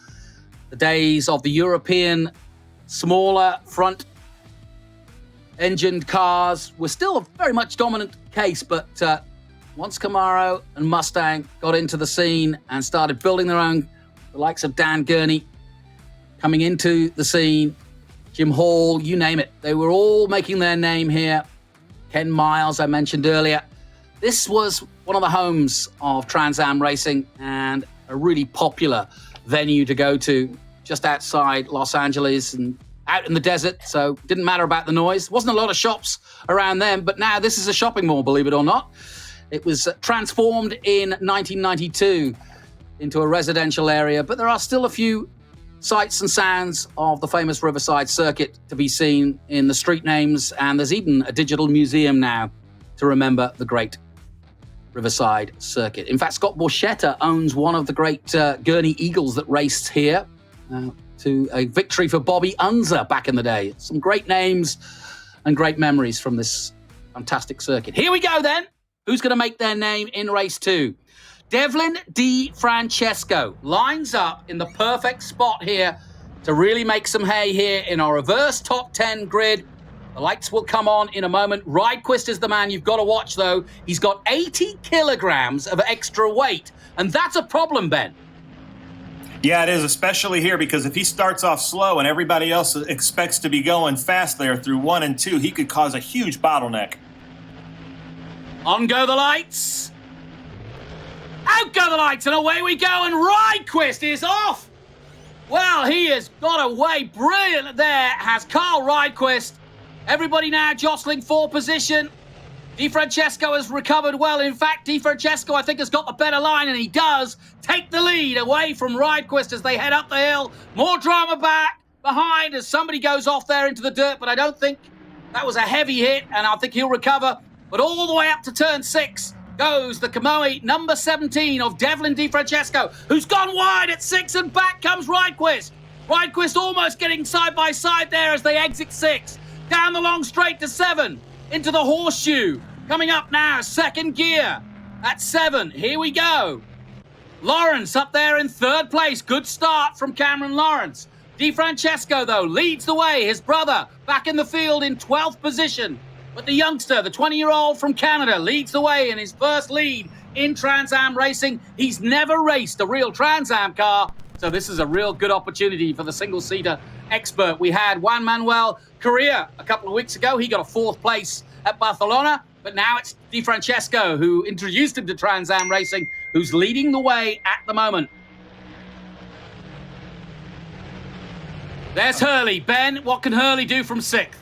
The days of the European smaller front-engined cars were still a very much dominant case, but once Camaro and Mustang got into the scene and started building their own, the likes of Dan Gurney coming into the scene, Jim Hall, you name it, they were all making their name here. Ken Miles, I mentioned earlier. This was one of the homes of Trans Am racing and a really popular venue to go to just outside Los Angeles and out in the desert, so it didn't matter about the noise. Wasn't a lot of shops around then, but now this is a shopping mall, believe it or not. It was transformed in 1992 into a residential area, but there are still a few sights and sounds of the famous Riverside circuit to be seen in the street names, and there's even a digital museum now to remember the great Riverside circuit. In fact, Scott Borchetta owns one of the great Gurney Eagles that raced here to a victory for Bobby Unser back in the day. Some great names and great memories from this fantastic circuit. Here we go then. Who's going to make their name in race 2? Devlin Di Francesco lines up in the perfect spot here to really make some hay here in our reverse top 10 grid. The lights will come on in a moment. Ridequist is the man you've got to watch, though. He's got 80 kilograms of extra weight, and that's a problem, Ben. Yeah, it is, especially here, because if he starts off slow and everybody else expects to be going fast there through 1 and 2, he could cause a huge bottleneck. On go the lights. Out go the lights, and away we go, and Ridequist is off. Well, he has got away brilliant there, has Carl Ridequist. Everybody now jostling for position. Di Francesco has recovered well. In fact, Di Francesco, I think, has got the better line, and he does take the lead away from Ridequist as they head up the hill. More drama back behind as somebody goes off there into the dirt, but I don't think that was a heavy hit, and I think he'll recover. But all the way up to turn 6 goes the Kamui number 17 of Devlin Di Francesco, who's gone wide at 6, and back comes Ridequist. Ridequist almost getting side by side there as they exit 6. Down the long straight to 7, into the horseshoe. Coming up now, second gear at 7. Here we go. Lawrence up there in 3rd place. Good start from Cameron Lawrence. Di Francesco, though, leads the way. His brother back in the field in 12th position. But the youngster, the 20-year-old from Canada, leads the way in his first lead in Trans Am racing. He's never raced a real Trans Am car, so this is a real good opportunity for the single-seater expert. We had Juan Manuel Correa a couple of weeks ago. He got a 4th place at Barcelona, but now it's Di Francesco who introduced him to Trans Am racing, who's leading the way at the moment. There's Hurley. Ben, what can Hurley do from 6th?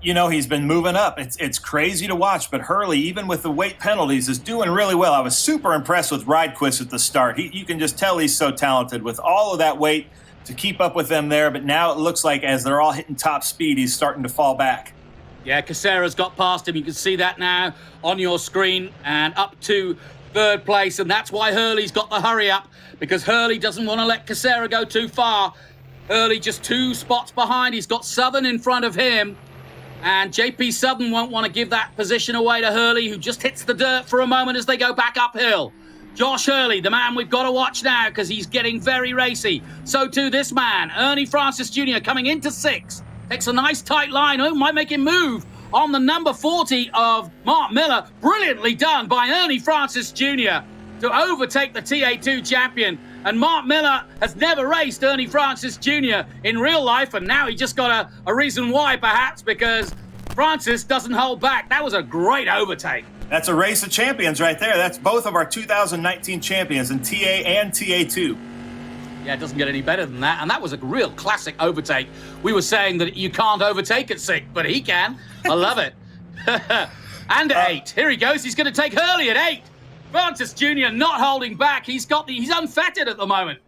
You know, he's been moving up. It's crazy to watch, but Hurley, even with the weight penalties, is doing really well. I was super impressed with Ridequist at the start. You can just tell he's so talented with all of that weight to keep up with them there, but now it looks like as they're all hitting top speed, he's starting to fall back. Yeah, Casera's got past him. You can see that now on your screen, and up to 3rd place, and that's why Hurley's got the hurry up, because Hurley doesn't want to let Casera go too far. Hurley just 2 spots behind. He's got Southern in front of him, and JP Southern won't want to give that position away to Hurley, who just hits the dirt for a moment as they go back uphill. Josh Hurley, the man we've got to watch now because he's getting very racy. So too this man, Ernie Francis Jr., coming into 6. Takes a nice tight line. Oh, might make him move on the number 40 of Mark Miller. Brilliantly done by Ernie Francis Jr. to overtake the TA2 champion. And Mark Miller has never raced Ernie Francis Jr. in real life, and now he just got a reason why, perhaps, because Francis doesn't hold back. That was a great overtake. That's a race of champions right there. That's both of our 2019 champions in TA and TA2. Yeah, it doesn't get any better than that. And that was a real classic overtake. We were saying that you can't overtake at 6, but he can. I love it. And at 8. Here he goes. He's going to take Hurley at 8. Francis Jr. not holding back. He's unfettered at the moment.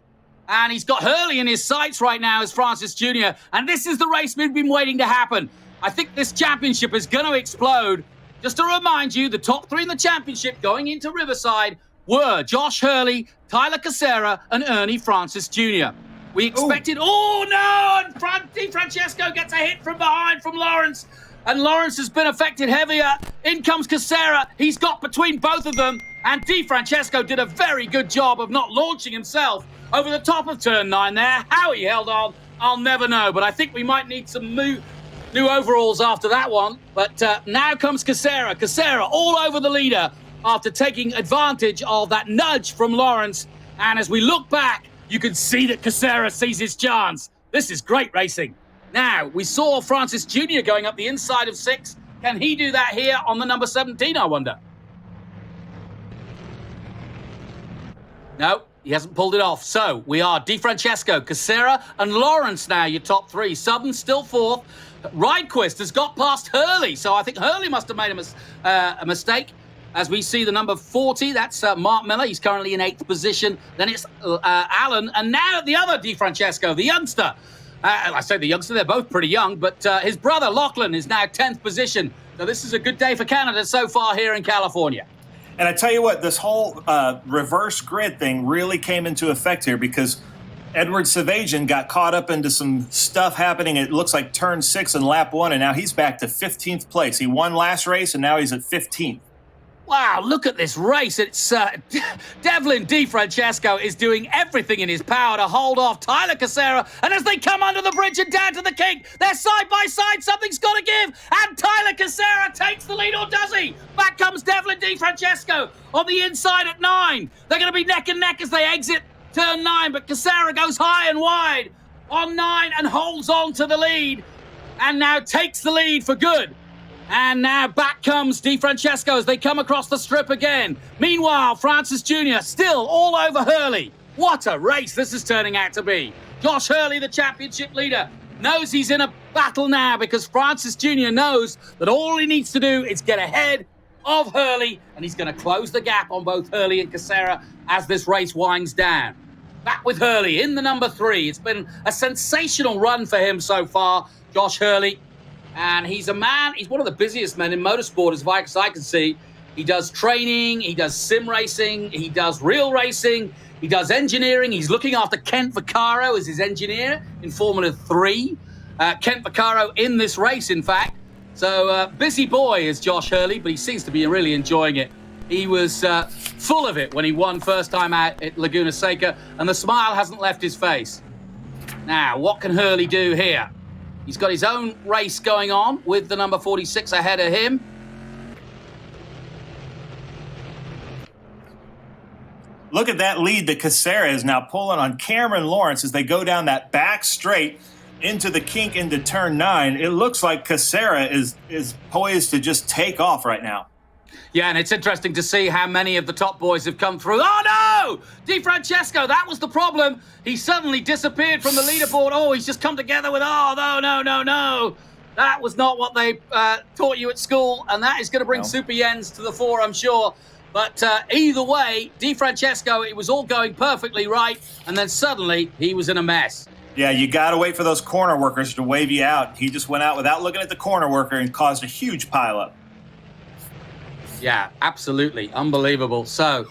And he's got Hurley in his sights right now as Francis Jr. And this is the race we've been waiting to happen. I think this championship is going to explode. Just to remind you, the top 3 in the championship going into Riverside were Josh Hurley, Tyler Casera, and Ernie Francis Jr. We expected... Oh, no! And Di Francesco gets a hit from behind from Lawrence. And Lawrence has been affected heavier. In comes Casera. He's got between both of them. And Di Francesco did a very good job of not launching himself over the top of turn 9 there. How he held on, I'll never know. But I think we might need some new overalls after that one. But now comes Casera. Casera all over the leader after taking advantage of that nudge from Lawrence. And as we look back, you can see that Casera sees his chance. This is great racing. Now, we saw Francis Jr. going up the inside of 6. Can he do that here on the number 17, I wonder? No, he hasn't pulled it off. So we are Di Francesco, Casera, and Lawrence now, your top 3. Southern still 4th. Ridequist has got past Hurley, so I think Hurley must have made a mistake. as we see the number 40. That's Mark Miller. He's currently in 8th position. Then it's Alan. And now the other Di Francesco, the youngster. I say the youngster, they're both pretty young, but his brother Lachlan is now 10th position. So this is a good day for Canada so far here in California. And I tell you what, this whole reverse grid thing really came into effect here because Edward Savajian got caught up into some stuff happening. It looks like turn 6 in lap 1, and now he's back to 15th place. He won last race, and now he's at 15th. Wow, look at this race. It's Devlin Di Francesco is doing everything in his power to hold off Tyler Cassera. And as they come under the bridge and down to the kink, they're side by side. Something's got to give. And Tyler Cassera takes the lead, or does he? Back comes Devlin Di Francesco on the inside at 9. They're going to be neck and neck as they exit turn 9. But Cassera goes high and wide on 9 and holds on to the lead. And now takes the lead for good. And now back comes Di Francesco as they come across the strip again. Meanwhile, Francis Jr. still all over Hurley. What a race this is turning out to be. Josh Hurley, the championship leader, knows he's in a battle now because Francis Jr. knows that all he needs to do is get ahead of Hurley, and he's going to close the gap on both Hurley and Cassera as this race winds down. Back with Hurley in the number 3. It's been a sensational run for him so far, Josh Hurley. And he's a man, he's one of the busiest men in motorsport as far as I can see. He does training, he does sim racing, he does real racing, he does engineering. He's looking after Kent Vaccaro as his engineer in Formula 3. Kent Vaccaro in this race, in fact. So busy boy is Josh Hurley, but he seems to be really enjoying it. He was full of it when he won first time out at Laguna Seca, and the smile hasn't left his face. Now, what can Hurley do here? He's got his own race going on with the number 46 ahead of him. Look at that lead that Cassera is now pulling on Cameron Lawrence as they go down that back straight into the kink into turn 9. It looks like Cassera is poised to just take off right now. Yeah, and it's interesting to see how many of the top boys have come through. Oh, no! Di Francesco, that was the problem. He suddenly disappeared from the leaderboard. Oh, he's just come together with, no. That was not what they taught you at school, and that is going to bring Super Yens to the fore, I'm sure. But either way, Di Francesco, it was all going perfectly right, and then suddenly he was in a mess. Yeah, you got to wait for those corner workers to wave you out. He just went out without looking at the corner worker and caused a huge pileup. Yeah, absolutely. Unbelievable. So,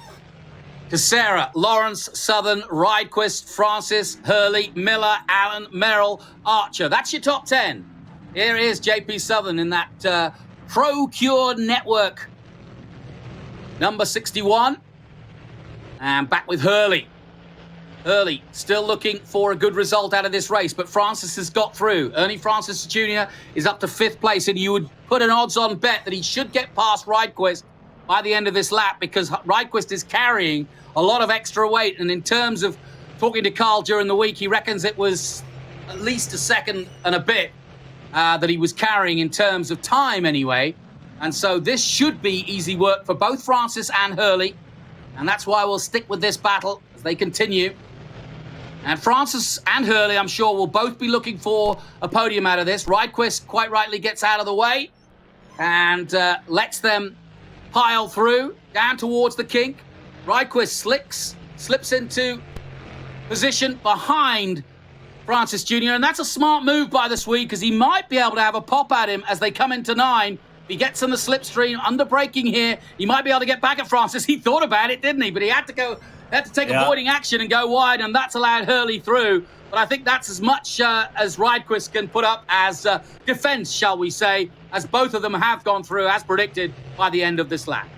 Cassera, Lawrence, Southern, Ridequist, Francis, Hurley, Miller, Allen, Merrill, Archer. That's your top 10. Here is JP Southern in that Procure Network. Number 61. And back with Hurley. Hurley still looking for a good result out of this race, but Francis has got through. Ernie Francis Jr. is up to 5th place, and you would put an odds-on bet that he should get past Ridequist by the end of this lap because Ridequist is carrying a lot of extra weight. And in terms of talking to Carl during the week, he reckons it was at least a second and a bit that he was carrying in terms of time anyway. And so this should be easy work for both Francis and Hurley. And that's why we'll stick with this battle as they continue. And Francis and Hurley, I'm sure, will both be looking for a podium out of this. Ridequist quite rightly gets out of the way and lets them pile through down towards the kink. Ridequist slips into position behind Francis Jr. And that's a smart move by the Swede because he might be able to have a pop at him as they come into 9. If he gets in the slipstream, under braking here, he might be able to get back at Francis. He thought about it, didn't he? But he had to take avoiding action and go wide, and that's allowed Hurley through. But I think that's as much as Ridequist can put up as defense, shall we say, as both of them have gone through, as predicted, by the end of this lap.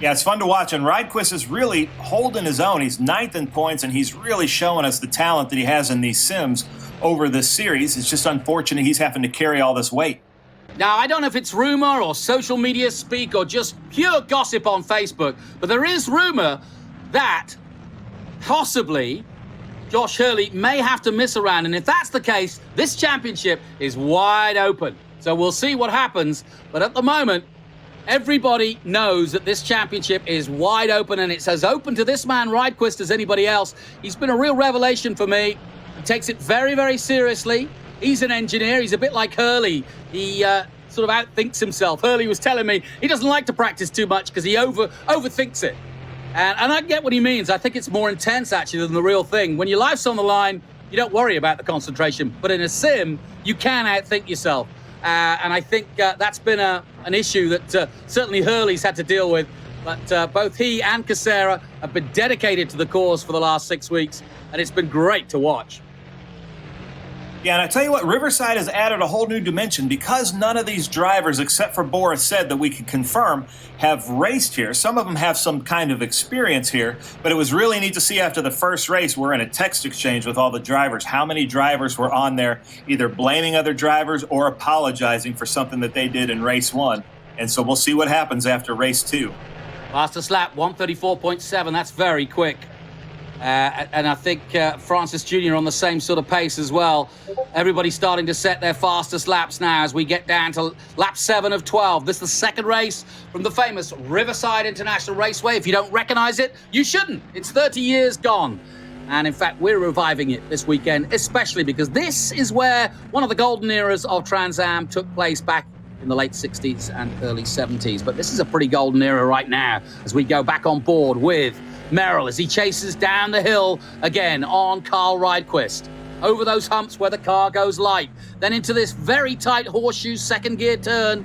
Yeah, it's fun to watch, and Ridequist is really holding his own. He's 9th in points, and he's really showing us the talent that he has in these sims over this series. It's just unfortunate he's having to carry all this weight. Now, I don't know if it's rumor or social media speak or just pure gossip on Facebook, but there is rumor that possibly Josh Hurley may have to miss a round. And if that's the case, this championship is wide open. So we'll see what happens. But at the moment, everybody knows that this championship is wide open, and it's as open to this man, Ridequist, as anybody else. He's been a real revelation for me. He takes it very, very seriously. He's an engineer. He's a bit like Hurley. He sort of outthinks himself. Hurley was telling me he doesn't like to practice too much because he overthinks it. And I get what he means. I think it's more intense, actually, than the real thing. When your life's on the line, you don't worry about the concentration. But in a sim, you can outthink yourself. And I think that's been an issue that certainly Hurley's had to deal with. But both he and Casera have been dedicated to the cause for the last 6 weeks. And it's been great to watch. Yeah, and I tell you what, Riverside has added a whole new dimension because none of these drivers, except for Boris said that we can confirm, have raced here. Some of them have some kind of experience here, but it was really neat to see after the first race, we're in a text exchange with all the drivers. How many drivers were on there either blaming other drivers or apologizing for something that they did in race 1. And so we'll see what happens after race 2. Fastest lap, 1:34.7. That's very quick. And I think Francis Jr. on the same sort of pace as well. Everybody's starting to set their fastest laps now as we get down to lap 7 of 12. This is the second race from the famous Riverside International Raceway. If you don't recognize it, you shouldn't. It's 30 years gone. And in fact, we're reviving it this weekend, especially because this is where one of the golden eras of Trans Am took place back in the late 60s and early 70s. But this is a pretty golden era right now as we go back on board with Merrill as he chases down the hill again on Carl Rydquist. Over those humps where the car goes light. Then into this very tight horseshoe second gear turn.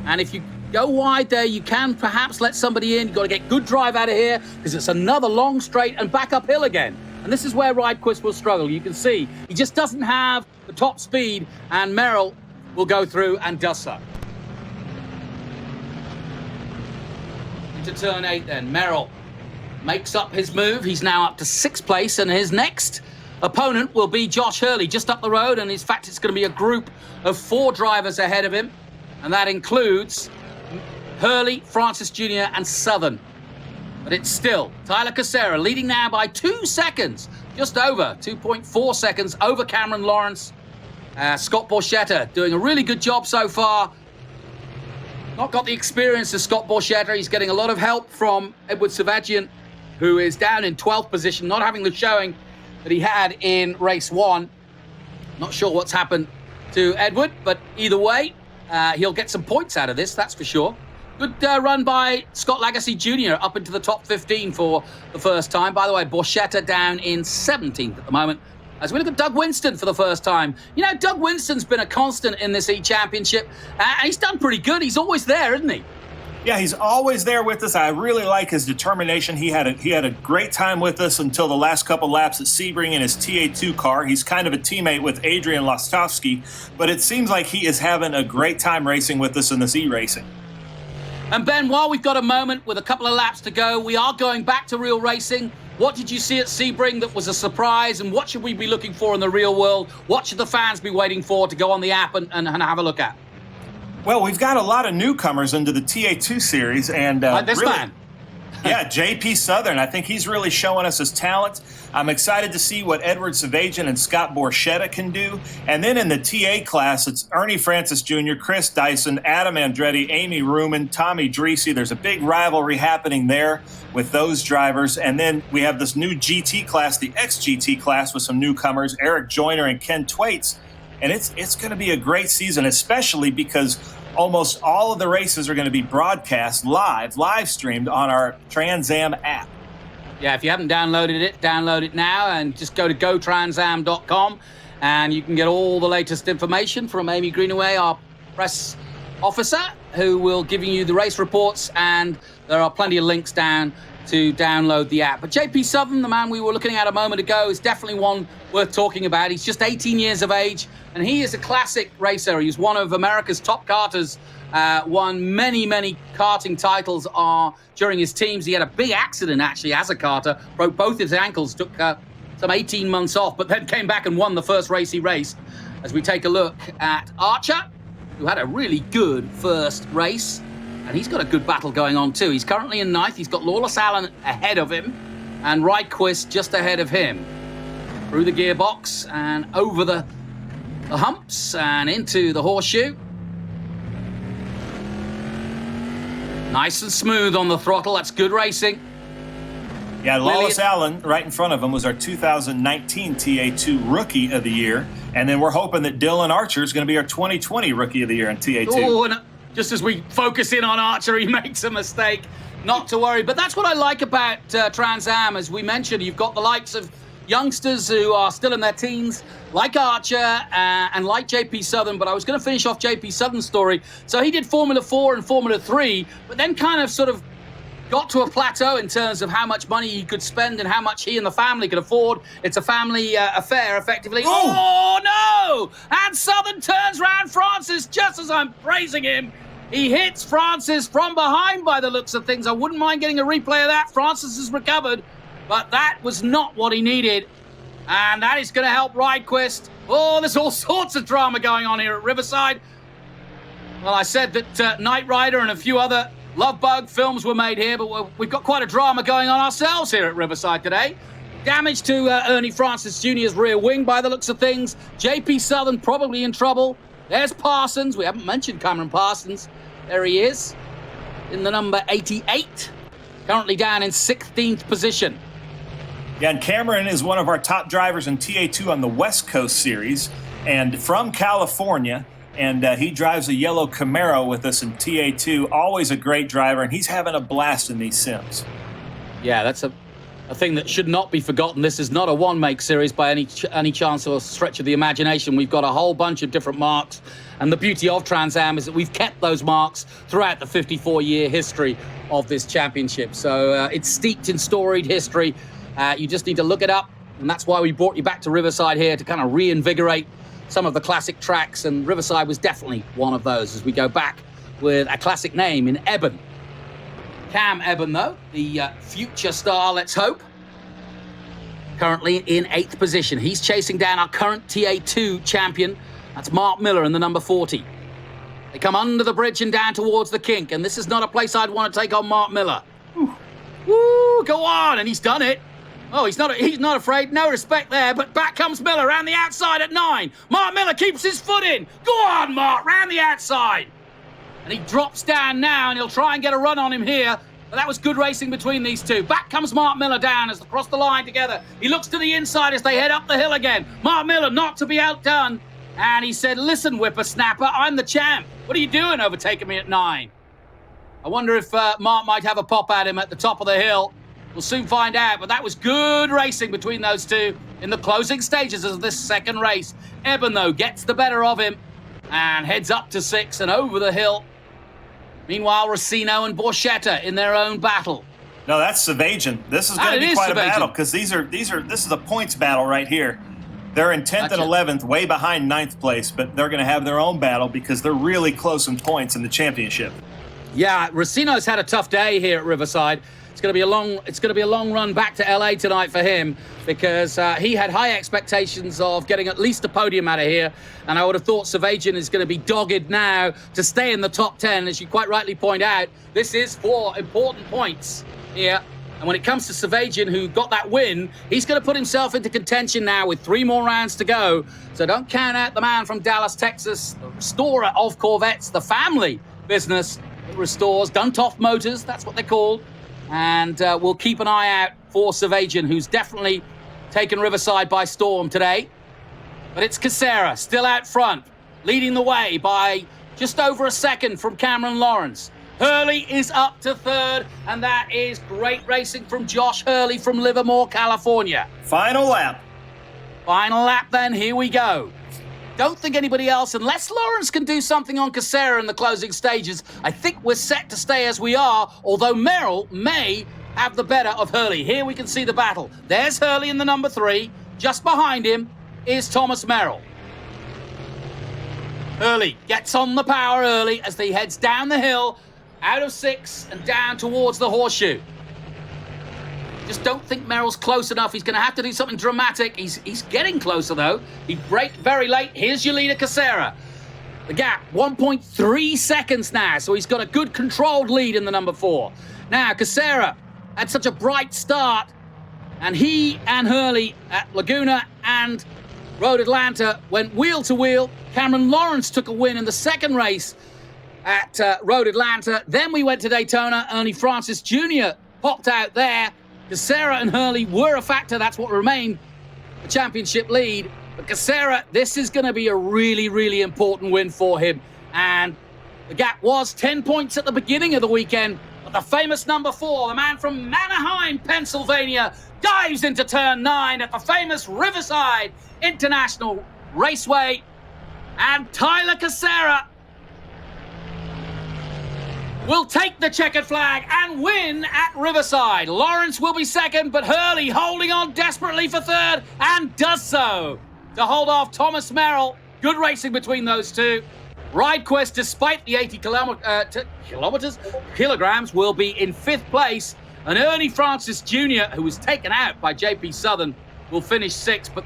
And if you go wide there, you can perhaps let somebody in. You've got to get good drive out of here because it's another long straight and back uphill again. And this is where Rydquist will struggle. You can see he just doesn't have the top speed, and Merrill will go through and does so. Into turn 8 then. Merrill makes up his move. He's now up to 6th place, and his next opponent will be Josh Hurley, just up the road. And in fact, it's going to be a group of 4 drivers ahead of him, and that includes Hurley, Francis Jr., and Southern. But it's still Tyler Casera leading now by 2 seconds, just over 2.4 seconds over Cameron Lawrence. Scott Borchetta doing a really good job so far. Not got the experience of Scott Borchetta. He's getting a lot of help from Edward Savagian, who is down in 12th position, not having the showing that he had in race 1. Not sure what's happened to Edward, but either way, he'll get some points out of this, that's for sure. Good run by Scott Lagasse Jr. up into the top 15 for the first time. By the way, Borchetta down in 17th at the moment. As we look at Doug Winston for the first time. You know, Doug Winston's been a constant in this E-Championship, and he's done pretty good. He's always there, isn't he? Yeah, he's always there with us. I really like his determination. He had a great time with us until the last couple laps at Sebring in his TA2 car. He's kind of a teammate with Adrian Lastovsky, but it seems like he is having a great time racing with us in this E-Racing. And Ben, while we've got a moment with a couple of laps to go, we are going back to real racing. What did you see at Sebring that was a surprise, and what should we be looking for in the real world? What should the fans be waiting for to go on the app and have a look at? Well, we've got a lot of newcomers into the TA2 series, and like this really, man. Yeah, JP Southern. I think he's really showing us his talent. I'm excited to see what Edward Savagian and Scott Borchetta can do. And then in the TA class, it's Ernie Francis Jr., Chris Dyson, Adam Andretti, Amy Ruman, Tommy Dreesy. There's a big rivalry happening there with those drivers. And then we have this new GT class, the XGT class, with some newcomers, Eric Joyner and Ken Twaits. And it's going to be a great season, especially because almost all of the races are going to be broadcast live streamed on our Trans Am app. Yeah, if you haven't downloaded it, download it now and just go to gotransam.com and you can get all the latest information from Amy Greenaway, our press officer, who will give you the race reports, and there are plenty of links down to download the app. But JP Southern, the man we were looking at a moment ago, is definitely one worth talking about. He's just 18 years of age, and he is a classic racer. He's one of America's top karters, won many karting titles during his teams. He had a big accident, actually, as a karter, broke both his ankles, took some 18 months off, but then came back and won the first race he raced. As we take a look at Archer, who had a really good first race, and he's got a good battle going on too. He's currently in 9th. He's got Lawless Allen ahead of him, and Rydquist just ahead of him. Through the gearbox and over the humps and into the horseshoe. Nice and smooth on the throttle. That's good racing. Yeah, Lawless Allen, right in front of him, was our 2019 TA2 Rookie of the Year. And then we're hoping that Dylan Archer is going to be our 2020 Rookie of the Year in TA2. Oh, and just as we focus in on Archer, he makes a mistake. Not to worry. But that's what I like about Trans Am. As we mentioned, you've got the likes of youngsters who are still in their teens, like Archer and like JP Southern. But I was going to finish off JP Southern's story. So he did Formula 4 and Formula 3, but then kind of sort of got to a plateau in terms of how much money he could spend and how much he and the family could afford. It's a family affair, effectively. Oh, no! And Southern turns round Francis just as I'm praising him. He hits Francis from behind by the looks of things. I wouldn't mind getting a replay of that. Francis has recovered, but that was not what he needed. And that is going to help Ridequist. Oh, there's all sorts of drama going on here at Riverside. Well, I said that Knight Rider and a few other Love Bug films were made here, but we've got quite a drama going on ourselves here at Riverside today. Damage to Ernie Francis Jr.'s rear wing by the looks of things. JP Southern probably in trouble. There's Parsons. We haven't mentioned Cameron Parsons. There he is in the number 88, currently down in 16th position. Yeah, and Cameron is one of our top drivers in TA2 on the West Coast Series, and from California. And he drives a yellow Camaro with us in TA2. Always a great driver, and he's having a blast in these sims. Yeah, that's a thing that should not be forgotten. This is not a one-make series by any chance or stretch of the imagination. We've got a whole bunch of different marks, and the beauty of Trans Am is that we've kept those marks throughout the 54-year history of this championship. So it's steeped in storied history. You just need to look it up, and that's why we brought you back to Riverside here to kind of reinvigorate some of the classic tracks, and Riverside was definitely one of those as we go back with a classic name in Eben. Cam Eben, though, the future star, let's hope, currently in 8th position. He's chasing down our current TA2 champion. That's Mark Miller in the number 40. They come under the bridge and down towards the kink, and this is not a place I'd want to take on Mark Miller. Woo, go on, and he's done it. Oh, he's not afraid. No respect there, but back comes Miller round the outside at 9. Mark Miller keeps his foot in. Go on, Mark, round the outside. And he drops down now, and he'll try and get a run on him here. But that was good racing between these two. Back comes Mark Miller down as they cross the line together. He looks to the inside as they head up the hill again. Mark Miller not to be outdone. And he said, listen, whippersnapper, I'm the champ. What are you doing overtaking me at 9? I wonder if Mark might have a pop at him at the top of the hill. We'll soon find out, but that was good racing between those two in the closing stages of this second race. Eben, though, gets the better of him and heads up to 6 and over the hill. Meanwhile, Rossino and Borchetta in their own battle. No, that's Savagian. This is going to be quite a battle because this is a points battle right here. They're in 10th and 11th, way behind 9th place, but they're going to have their own battle because they're really close in points in the championship. Yeah, Rossino's had a tough day here at Riverside. It's going to be a long run back to LA tonight for him because he had high expectations of getting at least a podium out of here, and I would have thought Savagian is going to be dogged now to stay in the top 10. As you quite rightly point out, this is 4 important points here, and when it comes to Savagian, who got that win, he's going to put himself into contention now with 3 more rounds to go. So don't count out the man from Dallas, Texas, the restorer of Corvettes, the family business that restores Duntoff Motors, that's what they're called. And we'll keep an eye out for Savagian, who's definitely taken Riverside by storm today. But it's Casera still out front, leading the way by just over a second from Cameron Lawrence. Hurley is up to 3rd, and that is great racing from Josh Hurley from Livermore, California. Final lap. Final lap then, here we go. Don't think anybody else, unless Lawrence can do something on Casera in the closing stages. I think we're set to stay as we are, although Merrill may have the better of Hurley. Here we can see the battle. There's Hurley in the number 3. Just behind him is Thomas Merrill. Hurley gets on the power early as he heads down the hill, out of 6 and down towards the horseshoe. Just don't think Merrill's close enough. He's going to have to do something dramatic. He's getting closer, though. He braked very late. Here's your leader, Casera. The gap, 1.3 seconds now, so he's got a good controlled lead in the number 4. Now, Casera had such a bright start, and he and Hurley at Laguna and Road Atlanta went wheel to wheel. Cameron Lawrence took a win in the second race at Road Atlanta. Then we went to Daytona. Ernie Francis Jr. popped out there. Casera and Hurley were a factor. That's what remained the championship lead. But Casera, this is going to be a really, really important win for him. And the gap was 10 points at the beginning of the weekend. But the famous number 4, the man from Manheim, Pennsylvania, dives into turn 9 at the famous Riverside International Raceway. And Tyler Casera will take the checkered flag and win at Riverside. Lawrence will be second, but Hurley holding on desperately for third and does so to hold off Thomas Merrill. Good racing between those two. RideQuest, despite the 80 kilograms, will be in 5th place. And Ernie Francis Jr., who was taken out by JP Southern, will finish 6th, but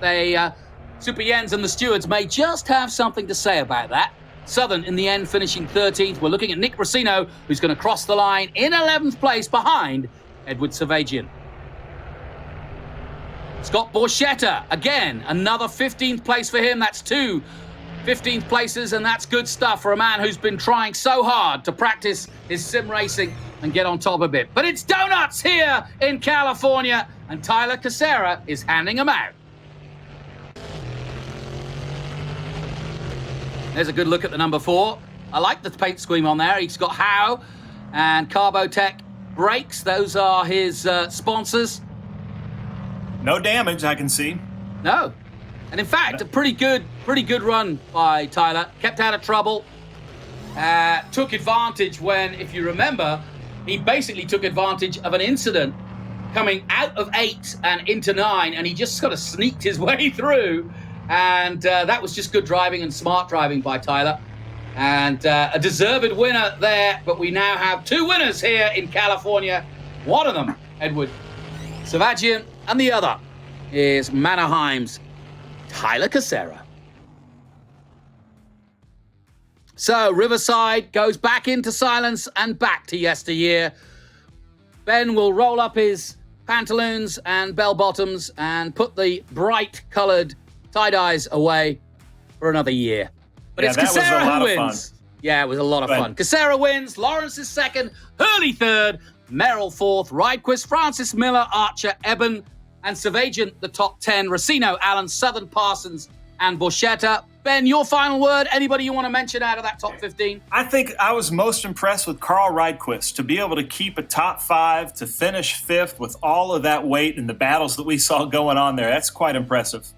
Super Jens and the stewards may just have something to say about that. Southern, in the end, finishing 13th. We're looking at Nick Rossino, who's going to cross the line in 11th place behind Edward Savagian. Scott Borchetta, again, another 15th place for him. That's 2 15th places, and that's good stuff for a man who's been trying so hard to practice his sim racing and get on top of it. But it's donuts here in California, and Tyler Casera is handing them out. There's a good look at the number 4. I like the paint scheme on there. He's got Howe and Carbotech brakes. Those are his sponsors. No damage, I can see. No. And in fact, a pretty good run by Tyler. Kept out of trouble. Took advantage when, if you remember, he basically took advantage of an incident coming out of 8 and into 9, and he just sort of sneaked his way through. And that was just good driving and smart driving by Tyler. And a deserved winner there. But we now have 2 winners here in California. One of them, Edward Savagian, and the other is Mannerheim's Tyler Casera. So Riverside goes back into silence and back to yesteryear. Ben will roll up his pantaloons and bell bottoms and put the bright coloured tie-dyes away for another year. But it's Casera who wins. Yeah, it was a lot of fun. Casera wins, Lawrence is second, Hurley third, Merrill fourth, RideQuest, Francis Miller, Archer, Eben, and Savagian the top 10, Rossino, Allen, Southern, Parsons, and Borchetta. Ben, your final word, anybody you want to mention out of that top 15? I think I was most impressed with Carl RideQuest to be able to keep a top 5, to finish 5th with all of that weight and the battles that we saw going on there. That's quite impressive.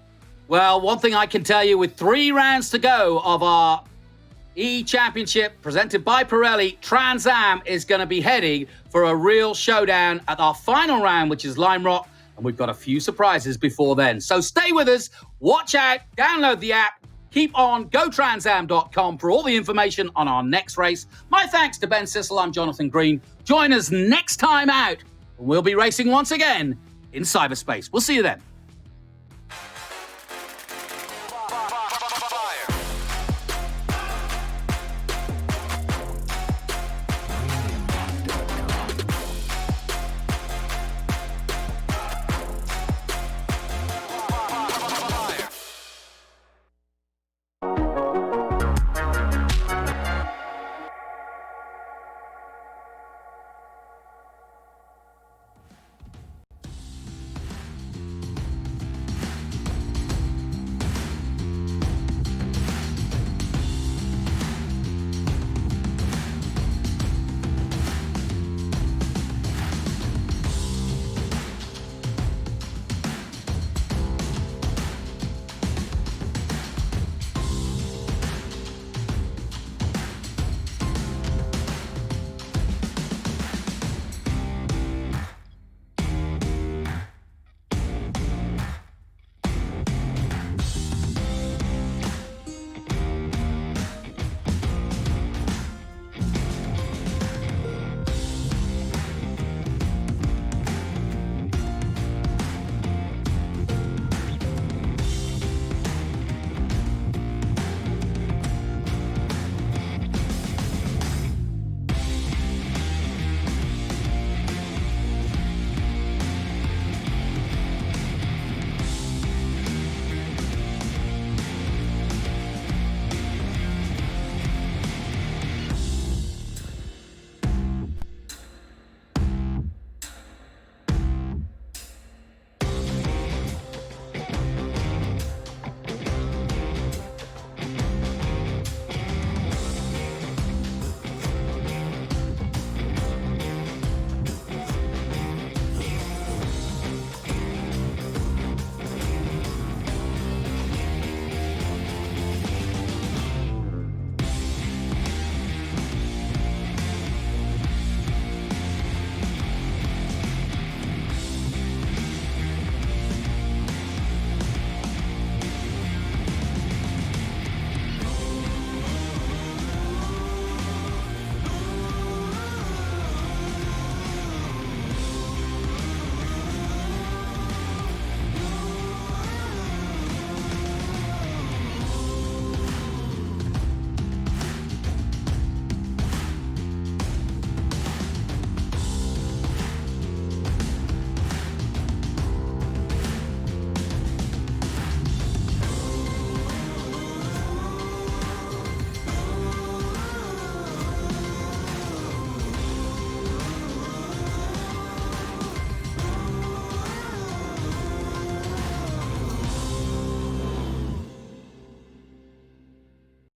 Well, one thing I can tell you, with 3 rounds to go of our E-Championship presented by Pirelli, Trans Am is going to be heading for a real showdown at our final round, which is Lime Rock, and we've got a few surprises before then. So stay with us, watch out, download the app, keep on gotransam.com for all the information on our next race. My thanks to Ben Sissel. I'm Jonathan Green. Join us next time out, and we'll be racing once again in cyberspace. We'll see you then.